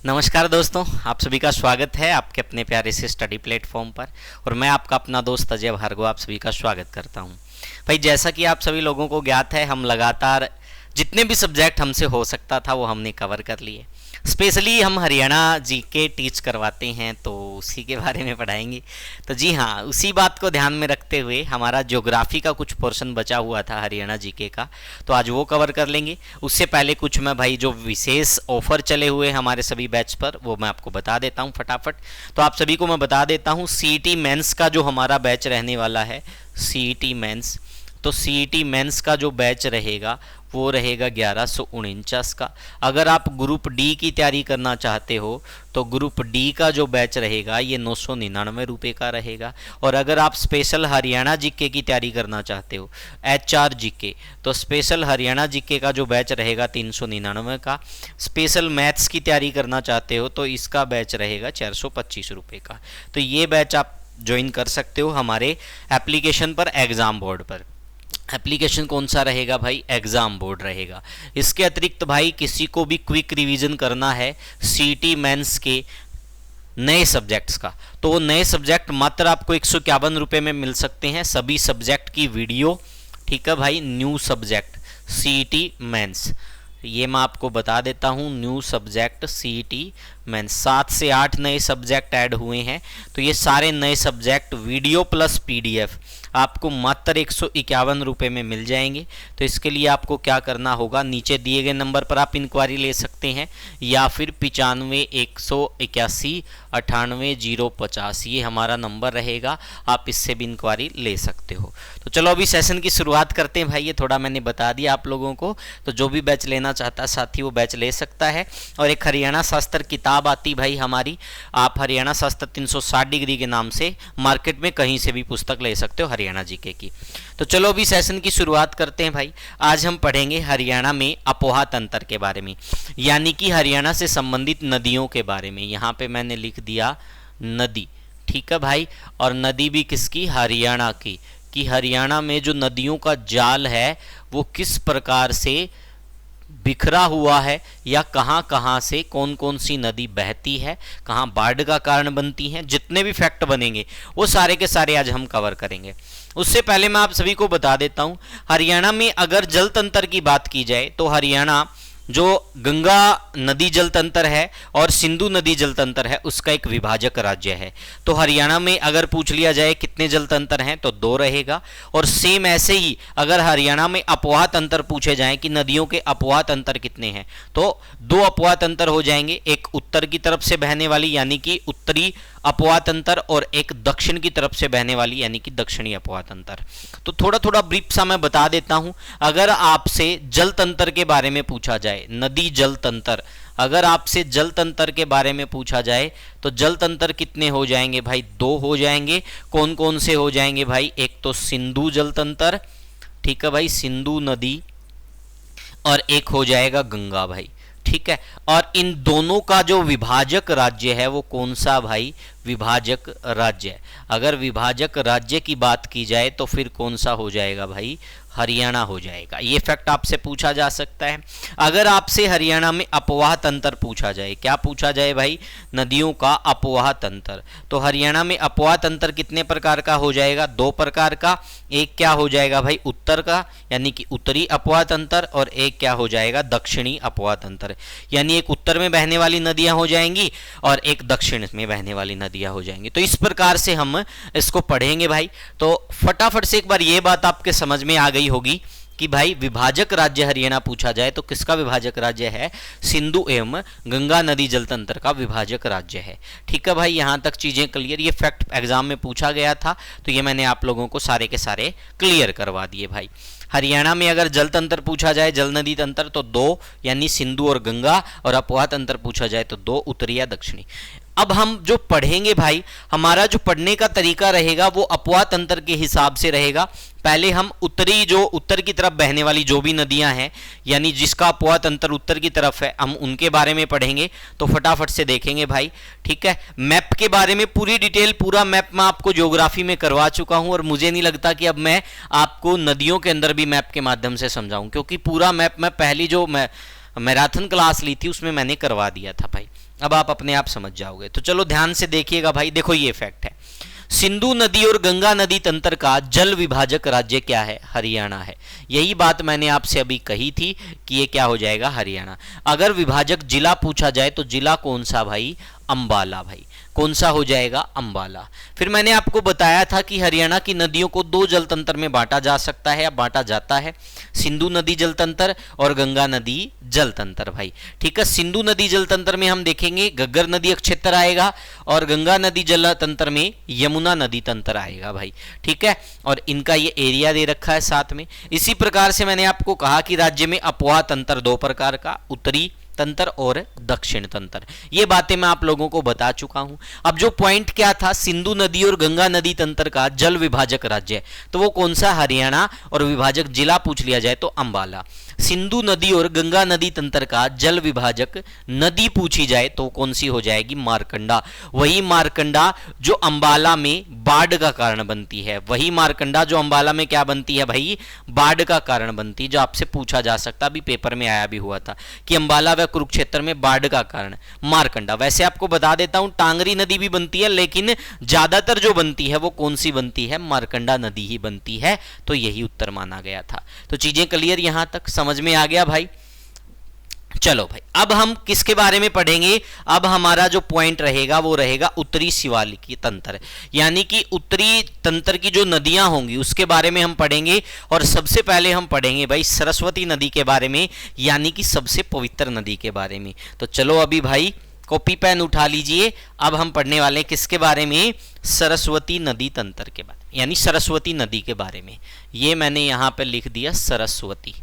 नमस्कार दोस्तों, आप सभी का स्वागत है आपके अपने प्यारे से स्टडी प्लेटफॉर्म पर। और मैं आपका अपना दोस्त अजय भार्गव आप सभी का स्वागत करता हूं। भाई, जैसा कि आप सभी लोगों को ज्ञात है, हम लगातार जितने भी सब्जेक्ट हमसे हो सकता था वो हमने कवर कर लिए। स्पेशली हम हरियाणा जीके टीच करवाते हैं, तो उसी के बारे में पढ़ाएंगे। तो जी हाँ, उसी बात को ध्यान में रखते हुए हमारा ज्योग्राफी का कुछ पोर्शन बचा हुआ था हरियाणा जीके का, तो आज वो कवर कर लेंगे। उससे पहले कुछ मैं भाई जो विशेष ऑफर चले हुए हमारे सभी बैच पर वो मैं आपको बता देता हूँ फटाफट। तो आप सभी को मैं बता देता हूँ, सीईटी मेंस का जो हमारा बैच रहने वाला है, सीईटी मेंस, तो सीईटी मेंस का जो बैच रहेगा वो रहेगा 1149 का। अगर आप ग्रुप डी की तैयारी करना चाहते हो तो ग्रुप डी का जो बैच रहेगा ये 999 रुपये का रहेगा। और अगर आप स्पेशल हरियाणा जीके की तैयारी करना चाहते हो, एचआर जीके, तो स्पेशल हरियाणा जीके का जो बैच रहेगा 399 का। स्पेशल मैथ्स की तैयारी करना चाहते हो तो इसका बैच रहेगा 425 रुपये का। तो ये बैच आप ज्वाइन कर सकते हो हमारे एप्लीकेशन पर, एग्ज़ाम बोर्ड पर। एप्लीकेशन कौन सा रहेगा भाई? एग्जाम बोर्ड रहेगा। इसके अतिरिक्त भाई किसी को भी क्विक रिवीजन करना है सीईटी मेंस के नए सब्जेक्ट्स का, तो वो नए सब्जेक्ट मात्र आपको 151 रुपये में मिल सकते हैं। सभी सब्जेक्ट की वीडियो, ठीक है भाई, न्यू सब्जेक्ट सीईटी मेंस, ये मैं आपको बता देता हूँ। न्यू सब्जेक्ट सीईटी मेंस, 7 से 8 नए सब्जेक्ट ऐड हुए हैं। तो ये सारे नए सब्जेक्ट वीडियो प्लस पीडीएफ आपको मात्र 151 रुपये में मिल जाएंगे। तो इसके लिए आपको क्या करना होगा, नीचे दिए गए नंबर पर आप इंक्वायरी ले सकते हैं, या फिर 95 181 98 050, ये हमारा नंबर रहेगा, आप इससे भी इंक्वायरी ले सकते हो। तो चलो अभी सेशन की शुरुआत करते हैं भाई। ये थोड़ा मैंने बता दिया आप लोगों को, तो जो भी बैच लेना चाहता है साथी वो बैच ले सकता है। और एक हरियाणा शास्त्र किताब आती भाई हमारी, आप हरियाणा शास्त्र 360 डिग्री के नाम से मार्केट में कहीं से भी पुस्तक ले सकते हो हरियाणा जीके की। तो चलो अभी सेशन की शुरुआत करते हैं भाई। आज हम पढ़ेंगे हरियाणा में अपोहा तंत्र के बारे में, यानी कि हरियाणा से संबंधित नदियों के बारे में। यहाँ पे मैंने लिख दिया नदी, ठीक है भाई। और नदी भी किसकी? हरियाणा की, कि हरियाणा में जो नदियों का जाल है वो किस प्रकार से बिखरा हुआ है, या कहाँ कहाँ से कौन कौन सी नदी बहती है, कहाँ बाढ़ का कारण बनती हैं, जितने भी फैक्ट बनेंगे वो सारे के सारे आज हम कवर करेंगे। उससे पहले मैं आप सभी को बता देता हूँ, हरियाणा में अगर जल तंत्र की बात की जाए तो हरियाणा जो गंगा नदी जल तंत्र है और सिंधु नदी जल तंत्र है उसका एक विभाजक राज्य है। तो हरियाणा में अगर पूछ लिया जाए कितने जल तंत्र हैं तो 2 रहेगा। और सेम ऐसे ही अगर हरियाणा में अपवाह तंत्र पूछे जाएं कि नदियों के अपवाह तंत्र कितने हैं, तो 2 अपवाह तंत्र हो जाएंगे, एक उत्तर की तरफ से बहने वाली यानी कि उत्तरी अपवाह तंत्र, और एक दक्षिण की तरफ से बहने वाली यानी कि दक्षिणी अपवाह तंत्र। तो थोड़ा थोड़ा ब्रीफ सा मैं बता देता हूं। अगर आपसे जल तंत्र के बारे में पूछा जाए, नदी जल तंत्र, अगर आपसे जल तंत्र के बारे में पूछा जाए तो जल तंत्र कितने हो जाएंगे भाई? 2 हो जाएंगे। कौन कौन से हो जाएंगे भाई? एक तो सिंधु जल तंत्र, ठीक है भाई, सिंधु नदी, और एक हो जाएगा गंगा भाई, ठीक है। और इन दोनों का जो विभाजक राज्य है वो कौन सा भाई? विभाजक राज्य। अगर विभाजक राज्य की बात की जाए तो फिर कौन सा हो जाएगा भाई? हरियाणा हो जाएगा। ये फैक्ट आपसे पूछा जा सकता है। अगर आपसे हरियाणा में अपवाह तंत्र पूछा जाए, क्या पूछा जाए भाई? नदियों का अपवाह तंत्र, तो हरियाणा में अपवाह तंत्र कितने प्रकार का हो जाएगा? 2 प्रकार का। एक क्या हो जाएगा भाई? उत्तर का, यानी कि उत्तरी अपवाह तंत्र, और एक क्या हो जाएगा? दक्षिणी अपवाह तंत्र, यानी एक उत्तर में बहने वाली नदियां हो जाएंगी और एक दक्षिण में बहने वाली नदियां हो जाएंगी। तो इस प्रकार से हम इसको पढ़ेंगे भाई। तो फटाफट से एक बार ये बात आपके समझ में आ गई होगी कि भाई विभाजक राज्य हरियाणा पूछा जाए तो किसका विभाजक राज्य है? सिंधु एवं गंगा नदी जल तंत्र का विभाजक राज्य है, ठीक है भाई। यहां तक चीजें क्लियर। ये फैक्ट एग्जाम में पूछा गया था तो ये मैंने आप लोगों को सारे के सारे क्लियर करवा दिए भाई। हरियाणा में अगर जल तंत्र पूछा जाए, जल नदी तंत्र, तो 2 यानी सिंधु और गंगा, और अपवाह तंत्र पूछा जाए तो 2 उत्तरी या दक्षिणी। अब हम जो पढ़ेंगे भाई, हमारा जो पढ़ने का तरीका रहेगा वो अपवाह तंत्र के हिसाब से रहेगा। पहले हम उत्तरी, जो उत्तर की तरफ बहने वाली जो भी नदियां हैं, यानी जिसका अपवाह तंत्र उत्तर की तरफ है, हम उनके बारे में पढ़ेंगे। तो फटाफट से देखेंगे भाई, ठीक है। मैप के बारे में पूरी डिटेल, पूरा मैप मैं आपको ज्योग्राफी में करवा चुका हूं, और मुझे नहीं लगता कि अब मैं आपको नदियों के अंदर भी मैप के माध्यम से समझाऊं, क्योंकि पूरा मैप मैं पहली जो मैराथन क्लास ली थी उसमें मैंने करवा दिया था भाई। अब आप अपने आप समझ जाओगे। तो चलो ध्यान से देखिएगा भाई, देखो ये फैक्ट है, सिंधु नदी और गंगा नदी तंत्र का जल विभाजक राज्य क्या है? हरियाणा है। यही बात मैंने आपसे अभी कही थी कि ये क्या हो जाएगा? हरियाणा। अगर विभाजक जिला पूछा जाए तो जिला कौन सा भाई? अंबाला भाई। कौन सा हो जाएगा? अंबाला। फिर मैंने आपको बताया था कि हरियाणा की नदियों को दो जल तंत्र में बांटा जा सकता है या बांटा जाता है, सिंधु नदी जल तंत्र और गंगा नदी जल तंत्र भाई। ठीक है, सिंधु नदी जल तंत्र में हम देखेंगे घग्गर नदी एक क्षेत्र आएगा और गंगा नदी जल तंत्र में यमुना नदी तंत्र आएगा भाई। ठीक है, और इनका ये एरिया दे रखा है साथ में। इसी प्रकार से मैंने आपको कहा कि राज्य में अपवाह तंत्र दो प्रकार का, उत्तरी तंत्र और दक्षिण तंत्र। ये बातें मैं आप लोगों को बता चुका हूं। अब जो पॉइंट क्या था, सिंधु नदी और गंगा नदी तंत्र का जल विभाजक राज्य, तो वो कौन सा? हरियाणा। और विभाजक जिला पूछ लिया जाए तो अंबाला। सिंधु नदी और गंगा नदी तंत्र का जल विभाजक नदी पूछी जाए तो कौन सी हो जाएगी? मारकंडा। वही मारकंडा जो अंबाला में बाढ़ का कारण बनती है, वही मारकंडा जो अंबाला में क्या बनती है भाई? बाढ़ का कारण बनती है, जो आपसे पूछा जा सकता, अभी पेपर में आया भी हुआ था कि अंबाला व कुरुक्षेत्र में बाढ़ का कारण मारकंडा। वैसे आपको बता देता हूं, टांगरी नदी भी बनती है, लेकिन ज्यादातर जो बनती है वो कौन सी बनती है? मारकंडा नदी ही बनती है। तो यही उत्तर माना गया था। तो चीजें क्लियर यहां तक समझ में आ गया भाई? चलो भाई, अब हम किसके बारे में पढ़ेंगे? अब हमारा जो पॉइंट रहेगा वो रहेगा उत्तरी शिवालिकी तंत्र, यानी कि उत्तरी तंत्र की जो नदियां होंगी उसके बारे में हम पढ़ेंगे। और सबसे पहले हम पढ़ेंगे भाई सरस्वती नदी के बारे में, यानी कि सबसे पवित्र नदी के बारे में। तो चलो अभी भाई कॉपी पेन उठा लीजिए। अब हम पढ़ने वाले हैं किसके बारे में? सरस्वती नदी तंत्र के बारे में, यानी सरस्वती नदी के बारे में। ये मैंने यहां पर लिख दिया सरस्वती।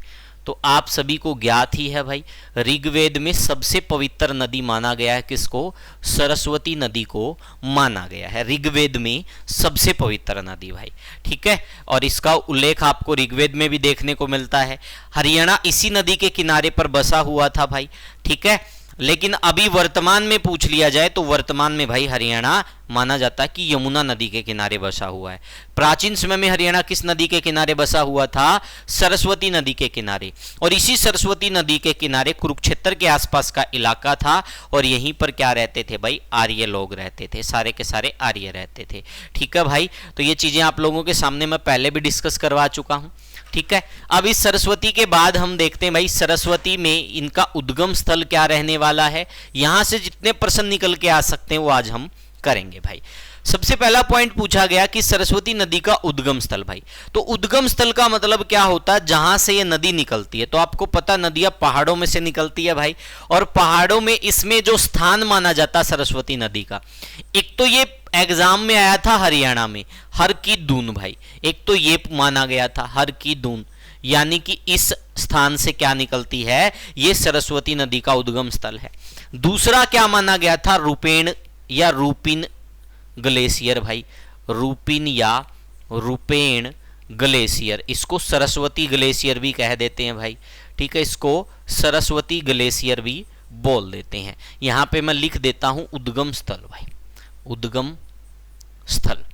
तो आप सभी को ज्ञात ही है भाई, ऋग्वेद में सबसे पवित्र नदी माना गया है किसको? सरस्वती नदी को माना गया है ऋग्वेद में सबसे पवित्र नदी भाई। ठीक है, और इसका उल्लेख आपको ऋग्वेद में भी देखने को मिलता है। हरियाणा इसी नदी के किनारे पर बसा हुआ था भाई। ठीक है, लेकिन अभी वर्तमान में पूछ लिया जाए तो वर्तमान में भाई हरियाणा माना जाता है कि यमुना नदी के किनारे बसा हुआ है। प्राचीन समय में हरियाणा किस नदी के किनारे बसा हुआ था? सरस्वती नदी के किनारे। और इसी सरस्वती नदी के किनारे कुरुक्षेत्र के आसपास का इलाका था और यहीं पर क्या रहते थे भाई? आर्य लोग रहते थे, सारे के सारे आर्य रहते थे। ठीक है भाई, तो ये चीजें आप लोगों के सामने मैं पहले भी डिस्कस करवा चुका हूं। ठीक है, अब इस सरस्वती के बाद हम देखते हैं भाई सरस्वती में इनका उद्गम स्थल क्या रहने वाला है। यहां से जितने प्रश्न निकल के आ सकते हैं वो आज हम करेंगे भाई। सबसे पहला पॉइंट पूछा गया कि सरस्वती नदी का उद्गम स्थल भाई। तो उद्गम स्थल का मतलब क्या होता है? जहां से ये नदी निकलती है। तो आपको पता नदियां पहाड़ों में से निकलती है भाई, और पहाड़ों में इसमें जो स्थान माना जाता है सरस्वती नदी का, एक तो ये एग्जाम में आया था हरियाणा में हर की दून भाई, एक तो ये माना गया था हर की दून, यानी कि इस स्थान से क्या निकलती है? ये सरस्वती नदी का उद्गम स्थल है। दूसरा क्या माना गया था? रूपेण या रूपिन ग्लेशियर भाई, रूपिन या रूपेण ग्लेशियर, इसको सरस्वती ग्लेशियर भी कह देते हैं भाई। ठीक है, इसको सरस्वती ग्लेशियर भी बोल देते हैं। यहां पे मैं लिख देता हूं उद्गम स्थल भाई, उद्गम स्थल।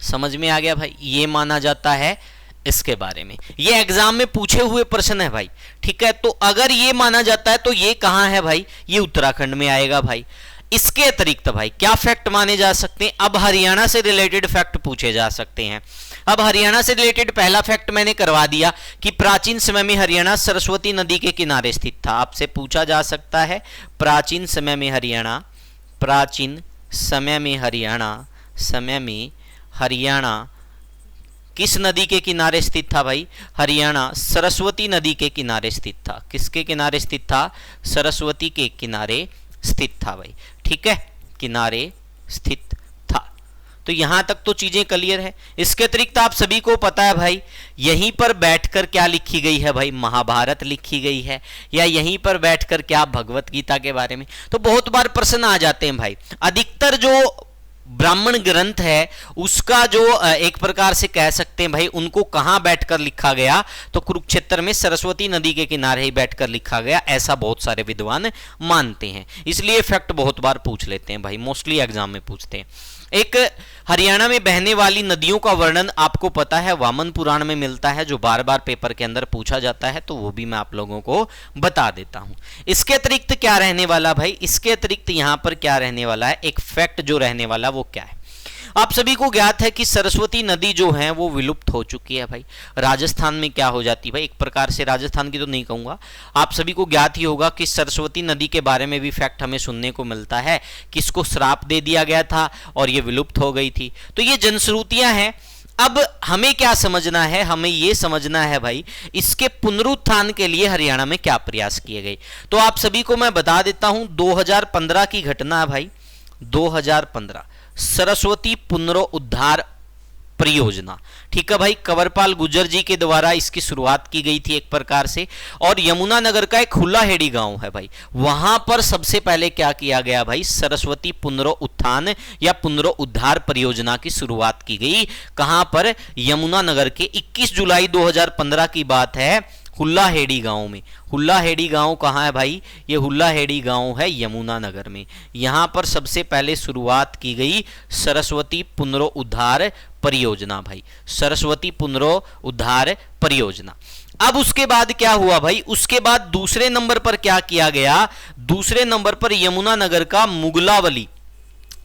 समझ में आ गया भाई? ये माना जाता है इसके बारे में, ये एग्जाम में पूछे हुए प्रश्न है भाई। ठीक है, तो अगर ये माना जाता है तो ये कहां है भाई? ये उत्तराखंड में आएगा भाई। इसके अतिरिक्त भाई क्या फैक्ट माने जा सकते हैं? अब हरियाणा से रिलेटेड फैक्ट पूछे जा सकते हैं। अब हरियाणा से रिलेटेड पहला फैक्ट मैंने करवा दिया कि प्राचीन समय में हरियाणा सरस्वती नदी के किनारे स्थित था। आपसे पूछा जा सकता है प्राचीन समय में हरियाणा, प्राचीन समय में हरियाणा किस नदी के किनारे स्थित था भाई? हरियाणा सरस्वती नदी के किनारे स्थित था। किसके किनारे स्थित था? सरस्वती के किनारे स्थित था भाई। ठीक है, किनारे स्थित था। तो यहां तक तो चीजें क्लियर है। इसके अतिरिक्त आप सभी को पता है भाई, यहीं पर बैठकर क्या लिखी गई है भाई? महाभारत लिखी गई है, या यहीं पर बैठकर क्या? भगवत गीता के बारे में। तो बहुत बार प्रश्न आ जाते हैं भाई। अधिकतर जो ब्राह्मण ग्रंथ है उसका जो एक प्रकार से कह सकते हैं भाई, उनको कहां बैठकर लिखा गया? तो कुरुक्षेत्र में सरस्वती नदी के किनारे ही बैठकर लिखा गया, ऐसा बहुत सारे विद्वान मानते हैं। इसलिए फैक्ट बहुत बार पूछ लेते हैं भाई, मोस्टली एग्जाम में पूछते हैं। एक हरियाणा में बहने वाली नदियों का वर्णन आपको पता है, वामन पुराण में मिलता है, जो बार बार पेपर के अंदर पूछा जाता है, तो वो भी मैं आप लोगों को बता देता हूं। इसके अतिरिक्त क्या रहने वाला भाई, इसके अतिरिक्त यहां पर क्या रहने वाला है, एक फैक्ट जो रहने वाला वो क्या है। आप सभी को ज्ञात है कि सरस्वती नदी जो है वो विलुप्त हो चुकी है भाई। राजस्थान में क्या हो जाती है भाई, एक प्रकार से राजस्थान की तो नहीं कहूंगा, आप सभी को ज्ञात ही होगा कि सरस्वती नदी के बारे में भी फैक्ट हमें सुनने को मिलता है कि इसको श्राप दे दिया गया था और ये विलुप्त हो गई थी। तो ये जनश्रुतियां हैं। अब हमें क्या समझना है, हमें यह समझना है भाई इसके पुनरुत्थान के लिए हरियाणा में क्या प्रयास किए गए। तो आप सभी को मैं बता देता हूं, 2015 की घटना है भाई, 2015 सरस्वती पुनरुद्धार परियोजना, ठीक है भाई, कंवरपाल गुर्जर जी के द्वारा इसकी शुरुआत की गई थी एक प्रकार से। और यमुनानगर का एक हुल्लाहेड़ी गांव है भाई, वहां पर सबसे पहले क्या किया गया भाई, सरस्वती पुनरुत्थान या पुनरुद्धार परियोजना की शुरुआत की गई। कहां पर, यमुनानगर के 21 जुलाई 2015 की बात है, हुल्लाहेड़ी गांव में। हुल्लाहेड़ी गांव कहां है भाई, ये हुल्लाहेड़ी गांव है यमुनानगर में। यहां पर सबसे पहले शुरुआत की गई सरस्वती पुनरुद्धार परियोजना भाई, सरस्वती पुनरुद्धार परियोजना। अब उसके बाद क्या हुआ भाई, उसके बाद दूसरे नंबर पर क्या किया गया, दूसरे नंबर पर यमुनानगर का मुगलावली,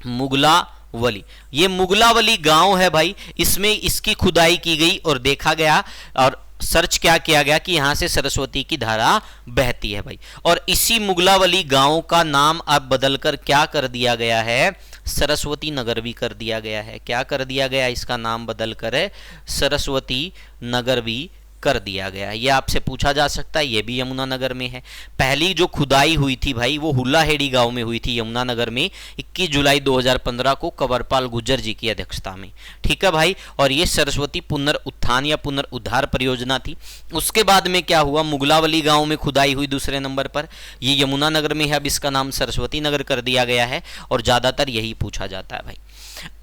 मुगलावली, ये मुगलावली गांव है भाई, इसमें इसकी खुदाई की गई और देखा गया और सर्च क्या किया गया कि यहां से सरस्वती की धारा बहती है भाई। और इसी मुगलावली गांव का नाम अब बदलकर क्या कर दिया गया है, सरस्वती नगर भी कर दिया गया है। क्या कर दिया गया, इसका नाम बदलकर सरस्वती नगर भी कर दिया गया। ये आपसे पूछा जा सकता है, ये भी यमुनानगर में है। पहली जो खुदाई हुई थी भाई वो हुल्लाहेड़ी गांव में हुई थी यमुनानगर में, 21 जुलाई 2015 को कंवरपाल गुर्जर जी की अध्यक्षता में, ठीक है भाई। और ये सरस्वती पुनरुत्थान या पुनरुद्धार परियोजना थी। उसके बाद में क्या हुआ, मुगलावली गांव में खुदाई हुई दूसरे नंबर पर, ये यमुनानगर में है, अब इसका नाम सरस्वती नगर कर दिया गया है और ज्यादातर यही पूछा जाता है भाई।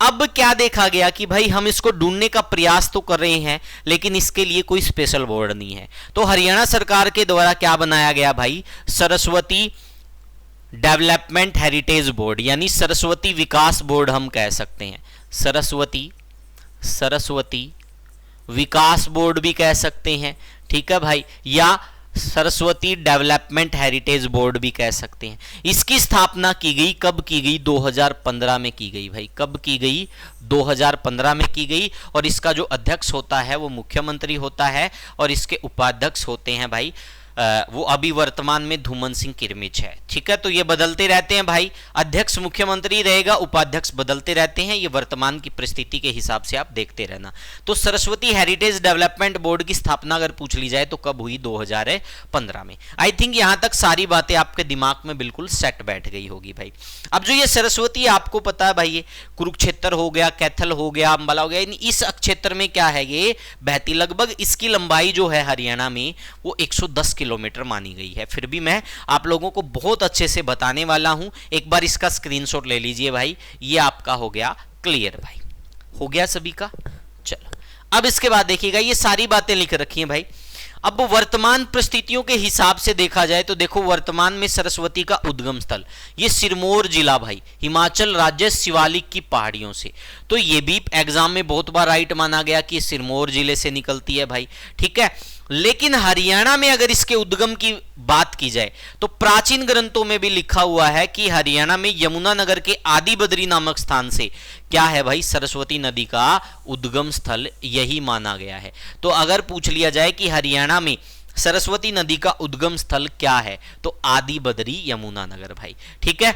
अब क्या देखा गया कि भाई हम इसको ढूंढने का प्रयास तो कर रहे हैं लेकिन इसके लिए कोई स्पेशल बोर्ड नहीं है। तो हरियाणा सरकार के द्वारा क्या बनाया गया भाई, सरस्वती डेवलपमेंट हेरिटेज बोर्ड, यानी सरस्वती विकास बोर्ड हम कह सकते हैं। सरस्वती विकास बोर्ड भी कह सकते हैं, ठीक है भाई, या सरस्वती डेवलपमेंट हेरिटेज बोर्ड भी कह सकते हैं। इसकी स्थापना की गई, कब की गई, 2015 में की गई भाई। कब की गई, 2015 में की गई। और इसका जो अध्यक्ष होता है वो मुख्यमंत्री होता है और इसके उपाध्यक्ष होते हैं भाई वो अभी वर्तमान में धूमन सिंह किरमिच है, ठीक है। तो ये बदलते रहते हैं भाई, अध्यक्ष मुख्यमंत्री रहेगा, उपाध्यक्ष बदलते रहते हैं, ये वर्तमान की परिस्थिति के हिसाब से आप देखते रहना। तो सरस्वती हेरिटेज डेवलपमेंट बोर्ड की स्थापना अगर पूछ ली जाए तो कब हुई, 2015 में। आई थिंक यहां तक सारी बातें आपके दिमाग में बिल्कुल सेट बैठ गई होगी भाई। अब जो ये सरस्वती आपको पता है भाई, ये कुरुक्षेत्र हो गया, कैथल हो गया, अंबाला हो गया, इस क्षेत्र में क्या है, ये बहती। लगभग इसकी लंबाई जो है हरियाणा में वो 110 किलोमीटर मानी गई है। फिर भी मैं आप लोगों को बहुत अच्छे से बताने वाला हूं, एक बार इसका स्क्रीनशॉट ले लीजिए भाई। ये आपका हो गया क्लियर भाई, हो गया सभी का। चलो अब इसके बाद देखिएगा, ये सारी बातें लिख रखी हैं भाई। अब वर्तमान परिस्थितियों के हिसाब से देखा जाए तो देखो, वर्तमान में सरस्वती का उद्गम स्थल ये सिरमौर जिला भाई, हिमाचल राज्य शिवालिक की पहाड़ियों से। तो ये भी एग्जाम में बहुत बार राइट माना गया कि सिरमौर जिले से निकलती है भाई, ठीक है। लेकिन हरियाणा में अगर इसके उद्गम की बात की जाए तो प्राचीन ग्रंथों में भी लिखा हुआ है कि हरियाणा में यमुनानगर के आदि बद्री नामक स्थान से क्या है भाई, सरस्वती नदी का उद्गम स्थल यही माना गया है। तो अगर पूछ लिया जाए कि हरियाणा में सरस्वती नदी का उद्गम स्थल क्या है तो आदि बद्री यमुनानगर भाई, ठीक है।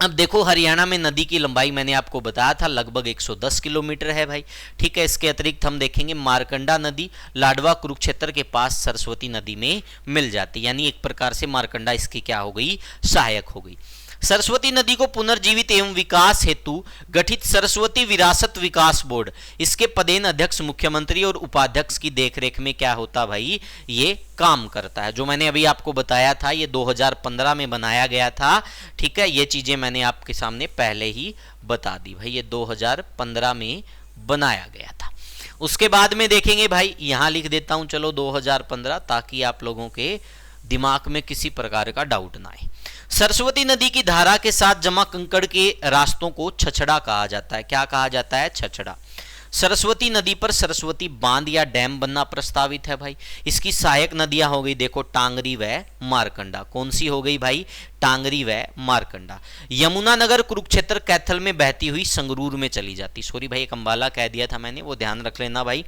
अब देखो हरियाणा में नदी की लंबाई मैंने आपको बताया था लगभग 110 किलोमीटर है भाई, ठीक है। इसके अतिरिक्त हम देखेंगे मारकंडा नदी लाडवा कुरुक्षेत्र के पास सरस्वती नदी में मिल जाती है, यानी एक प्रकार से मारकंडा इसकी क्या हो गई, सहायक हो गई। सरस्वती नदी को पुनर्जीवित एवं विकास हेतु गठित सरस्वती विरासत विकास बोर्ड, इसके पदेन अध्यक्ष मुख्यमंत्री और उपाध्यक्ष की देखरेख में क्या होता भाई, ये काम करता है। जो मैंने अभी आपको बताया था ये 2015 में बनाया गया था, ठीक है। ये चीजें मैंने आपके सामने पहले ही बता दी भाई, ये 2015 में बनाया गया था। उसके बाद में देखेंगे भाई, यहां लिख देता हूं चलो 2015, ताकि आप लोगों के दिमाग में किसी प्रकार का डाउट ना आए। सरस्वती नदी की धारा के साथ जमा कंकड़ के रास्तों को छछड़ा कहा जाता है। क्या कहा जाता है? छछड़ा। सरस्वती नदी पर सरस्वती बांध या डैम बनना प्रस्तावित है भाई। इसकी सहायक नदियां हो गई देखो टांगरी व मारकंडा। कौन सी हो गई भाई? टांगरी व मारकंडा। यमुनानगर कुरुक्षेत्र कैथल में बहती हुई संगरूर में चली जाती। सॉरी भाई, एक अंबाला कह दिया था मैंने, वो ध्यान रख लेना भाई।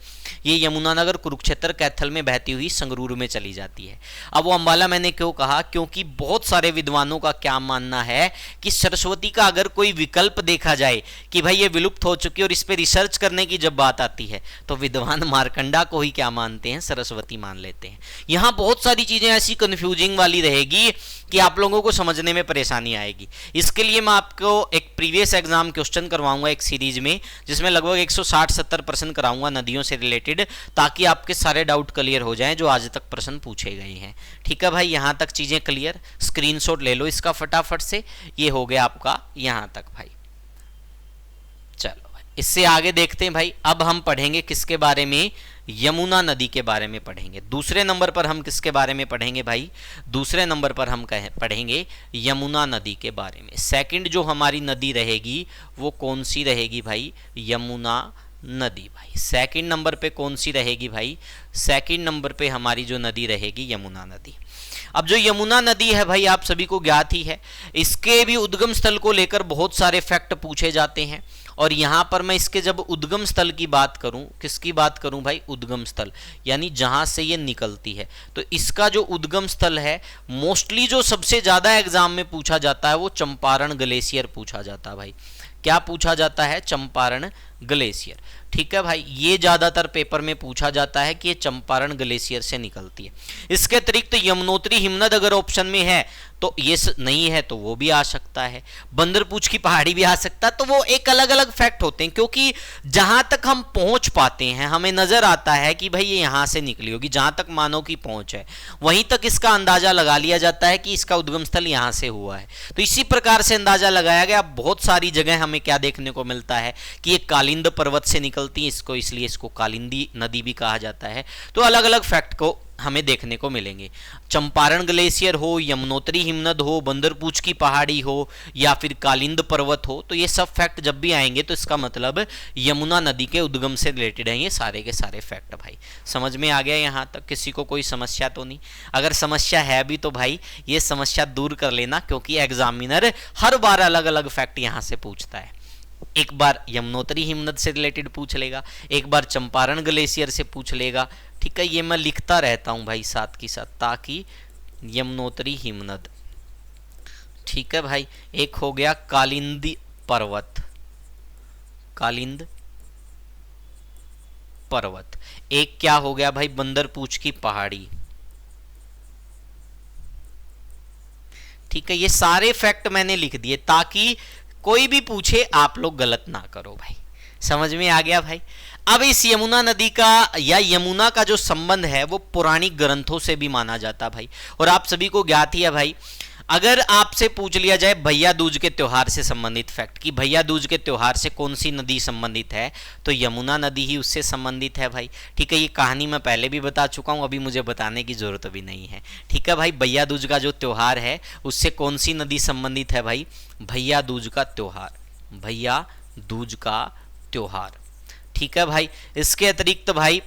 ये यमुनानगर कुरुक्षेत्र कैथल में बहती हुई संगरूर में चली जाती है। अब वो अंबाला मैंने क्यों कहा? क्योंकि बहुत सारे विद्वानों का क्या मानना है कि सरस्वती का अगर कोई विकल्प देखा जाए कि भाई ये विलुप्त हो चुकी है और इस पर रिसर्च करने की जब बात आती है तो विद्वान मारकंडा को ही क्या मानते हैं? सरस्वती मान लेते हैं। यहां बहुत सारी चीजें ऐसी कंफ्यूजिंग वाली रहेगी कि आप लोगों को समझने में परेशानी आएगी। इसके लिए मैं आपको एक प्रीवियस एग्जाम क्वेश्चन करवाऊंगा एक सीरीज में, जिसमें लगभग 160-70% कराऊंगा नदियों से रिलेटेड, ताकि आपके सारे डाउट क्लियर हो जाएं जो आज तक प्रश्न पूछे गए हैं। ठीक है भाई, यहां तक चीजें क्लियर? स्क्रीनशॉट ले लो इसका फटाफट से। ये हो गया आपका यहां तक भाई। चलो भाई, इससे आगे देखते हैं भाई। अब हम पढ़ेंगे किसके बारे में? यमुना नदी के बारे में पढ़ेंगे। दूसरे नंबर पर हम किसके बारे में पढ़ेंगे भाई? दूसरे नंबर पर हम पढ़ेंगे यमुना नदी के बारे में। सेकंड जो हमारी नदी रहेगी वो कौन सी रहेगी भाई? यमुना नदी भाई। सेकंड नंबर पे कौन सी रहेगी भाई? सेकंड नंबर पे हमारी जो नदी रहेगी यमुना नदी। अब जो यमुना नदी है भाई आप सभी को ज्ञात ही है, इसके भी उद्गम स्थल को लेकर बहुत सारे फैक्ट पूछे जाते हैं। और यहां पर मैं इसके जब उद्गम स्थल की बात करूं, किसकी बात करूं भाई? उद्गम स्थल, यानी जहां से ये निकलती है। तो इसका जो उद्गम स्थल है, मोस्टली जो सबसे ज्यादा एग्जाम में पूछा जाता है वो चंपारण ग्लेशियर पूछा जाता है भाई। क्या पूछा जाता है? चंपारण ग्लेशियर। ठीक है भाई, ये ज्यादातर पेपर में पूछा जाता है कि ये चंपारण ग्लेशियर से निकलती है। इसके अतिरिक्त यमुनोत्री हिमनद अगर ऑप्शन में है तो ये नहीं है तो वो भी आ सकता है। बंदरपूछ की पहाड़ी भी आ सकता है। तो वो एक अलग अलग फैक्ट होते हैं, क्योंकि जहां तक हम पहुंच पाते हैं हमें नजर आता है कि भाई ये यहां से निकली होगी। जहां तक मानव की पहुंच है वहीं तक इसका अंदाजा लगा लिया जाता है कि इसका उद्गम स्थल यहां से हुआ है। तो इसी प्रकार से अंदाजा लगाया गया। बहुत सारी जगह हमें क्या देखने को मिलता है कि ये कालिंद पर्वत से निकलती है, इसको इसलिए इसको कालिंदी नदी भी कहा जाता है। तो अलग अलग फैक्ट को हमें देखने को मिलेंगे। चंपारण ग्लेशियर हो, यमुनोत्री हिमनद हो, बंदरपूछ की पहाड़ी हो या फिर कालिंद पर्वत हो, तो ये सब फैक्ट जब भी आएंगे तो इसका मतलब यमुना नदी के उद्गम से रिलेटेड है ये सारे के सारे फैक्ट भाई। समझ में आ गया यहाँ तक? किसी को कोई समस्या तो नहीं? अगर समस्या है भी तो भाई ये समस्या दूर कर लेना, क्योंकि एग्जामिनर हर बार अलग अलग फैक्ट यहाँ से पूछता है। एक बार यमुनोत्री हिमनद से रिलेटेड पूछ लेगा, एक बार चंपारण ग्लेशियर से पूछ लेगा। ठीक है, ये मैं लिखता रहता हूं भाई साथ की साथ, ताकि यमुनोत्री हिमनद। ठीक है भाई, एक हो गया कालिंदी पर्वत, कालिंद पर्वत। एक क्या हो गया भाई? बंदरपूछ की पहाड़ी। ठीक है, ये सारे फैक्ट मैंने लिख दिए ताकि कोई भी पूछे आप लोग गलत ना करो भाई। समझ में आ गया भाई? अब इस यमुना नदी का या यमुना का जो संबंध है वो पौराणिक ग्रंथों से भी माना जाता भाई। और आप सभी को ज्ञात ही है भाई, अगर आपसे पूछ लिया जाए भैया दूज के त्योहार से संबंधित फैक्ट कि भैया दूज के त्योहार से कौन सी नदी संबंधित है, तो यमुना नदी ही उससे संबंधित है भाई। ठीक है, ये कहानी मैं पहले भी बता चुका हूं, अभी मुझे बताने की जरूरत भी नहीं है। ठीक है भाई, भैया दूज का जो त्योहार है उससे कौन सी नदी संबंधित है भाई? भैया दूज का त्योहार, भैया दूज का त्योहार। ठीक है भाई, इसके अतिरिक्त भाई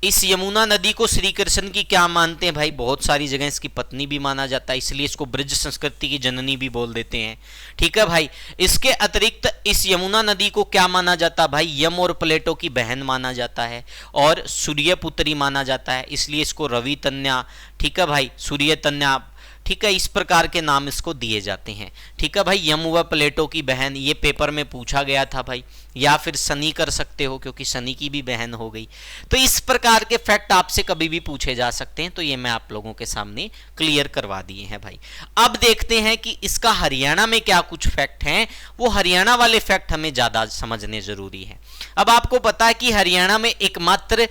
इस यमुना नदी को श्री कृष्ण की क्या मानते हैं भाई? बहुत सारी जगह इसकी पत्नी भी माना जाता है, इसलिए इसको ब्रज संस्कृति की जननी भी बोल देते हैं। ठीक है भाई, इसके अतिरिक्त इस यमुना नदी को क्या माना जाता है भाई? यम और प्लेटो की बहन माना जाता है और सूर्यपुत्री माना जाता है, इसलिए इसको रवि तन्या, ठीक है भाई, सूर्य तन्या, ठीक है, इस प्रकार के नाम इसको दिए जाते हैं। ठीक है भाई, यम व प्लेटो की बहन, ये पेपर में पूछा गया था भाई, या फिर शनि कर सकते हो क्योंकि शनि की भी बहन हो गई। तो इस प्रकार के फैक्ट आपसे कभी भी पूछे जा सकते हैं, तो ये मैं आप लोगों के सामने क्लियर करवा दिए हैं भाई। अब देखते हैं कि इसका हरियाणा में क्या कुछ फैक्ट हैं, वो हरियाणा वाले फैक्ट हमें ज्यादा समझने जरूरी है। अब आपको पता है कि हरियाणा में एकमात्र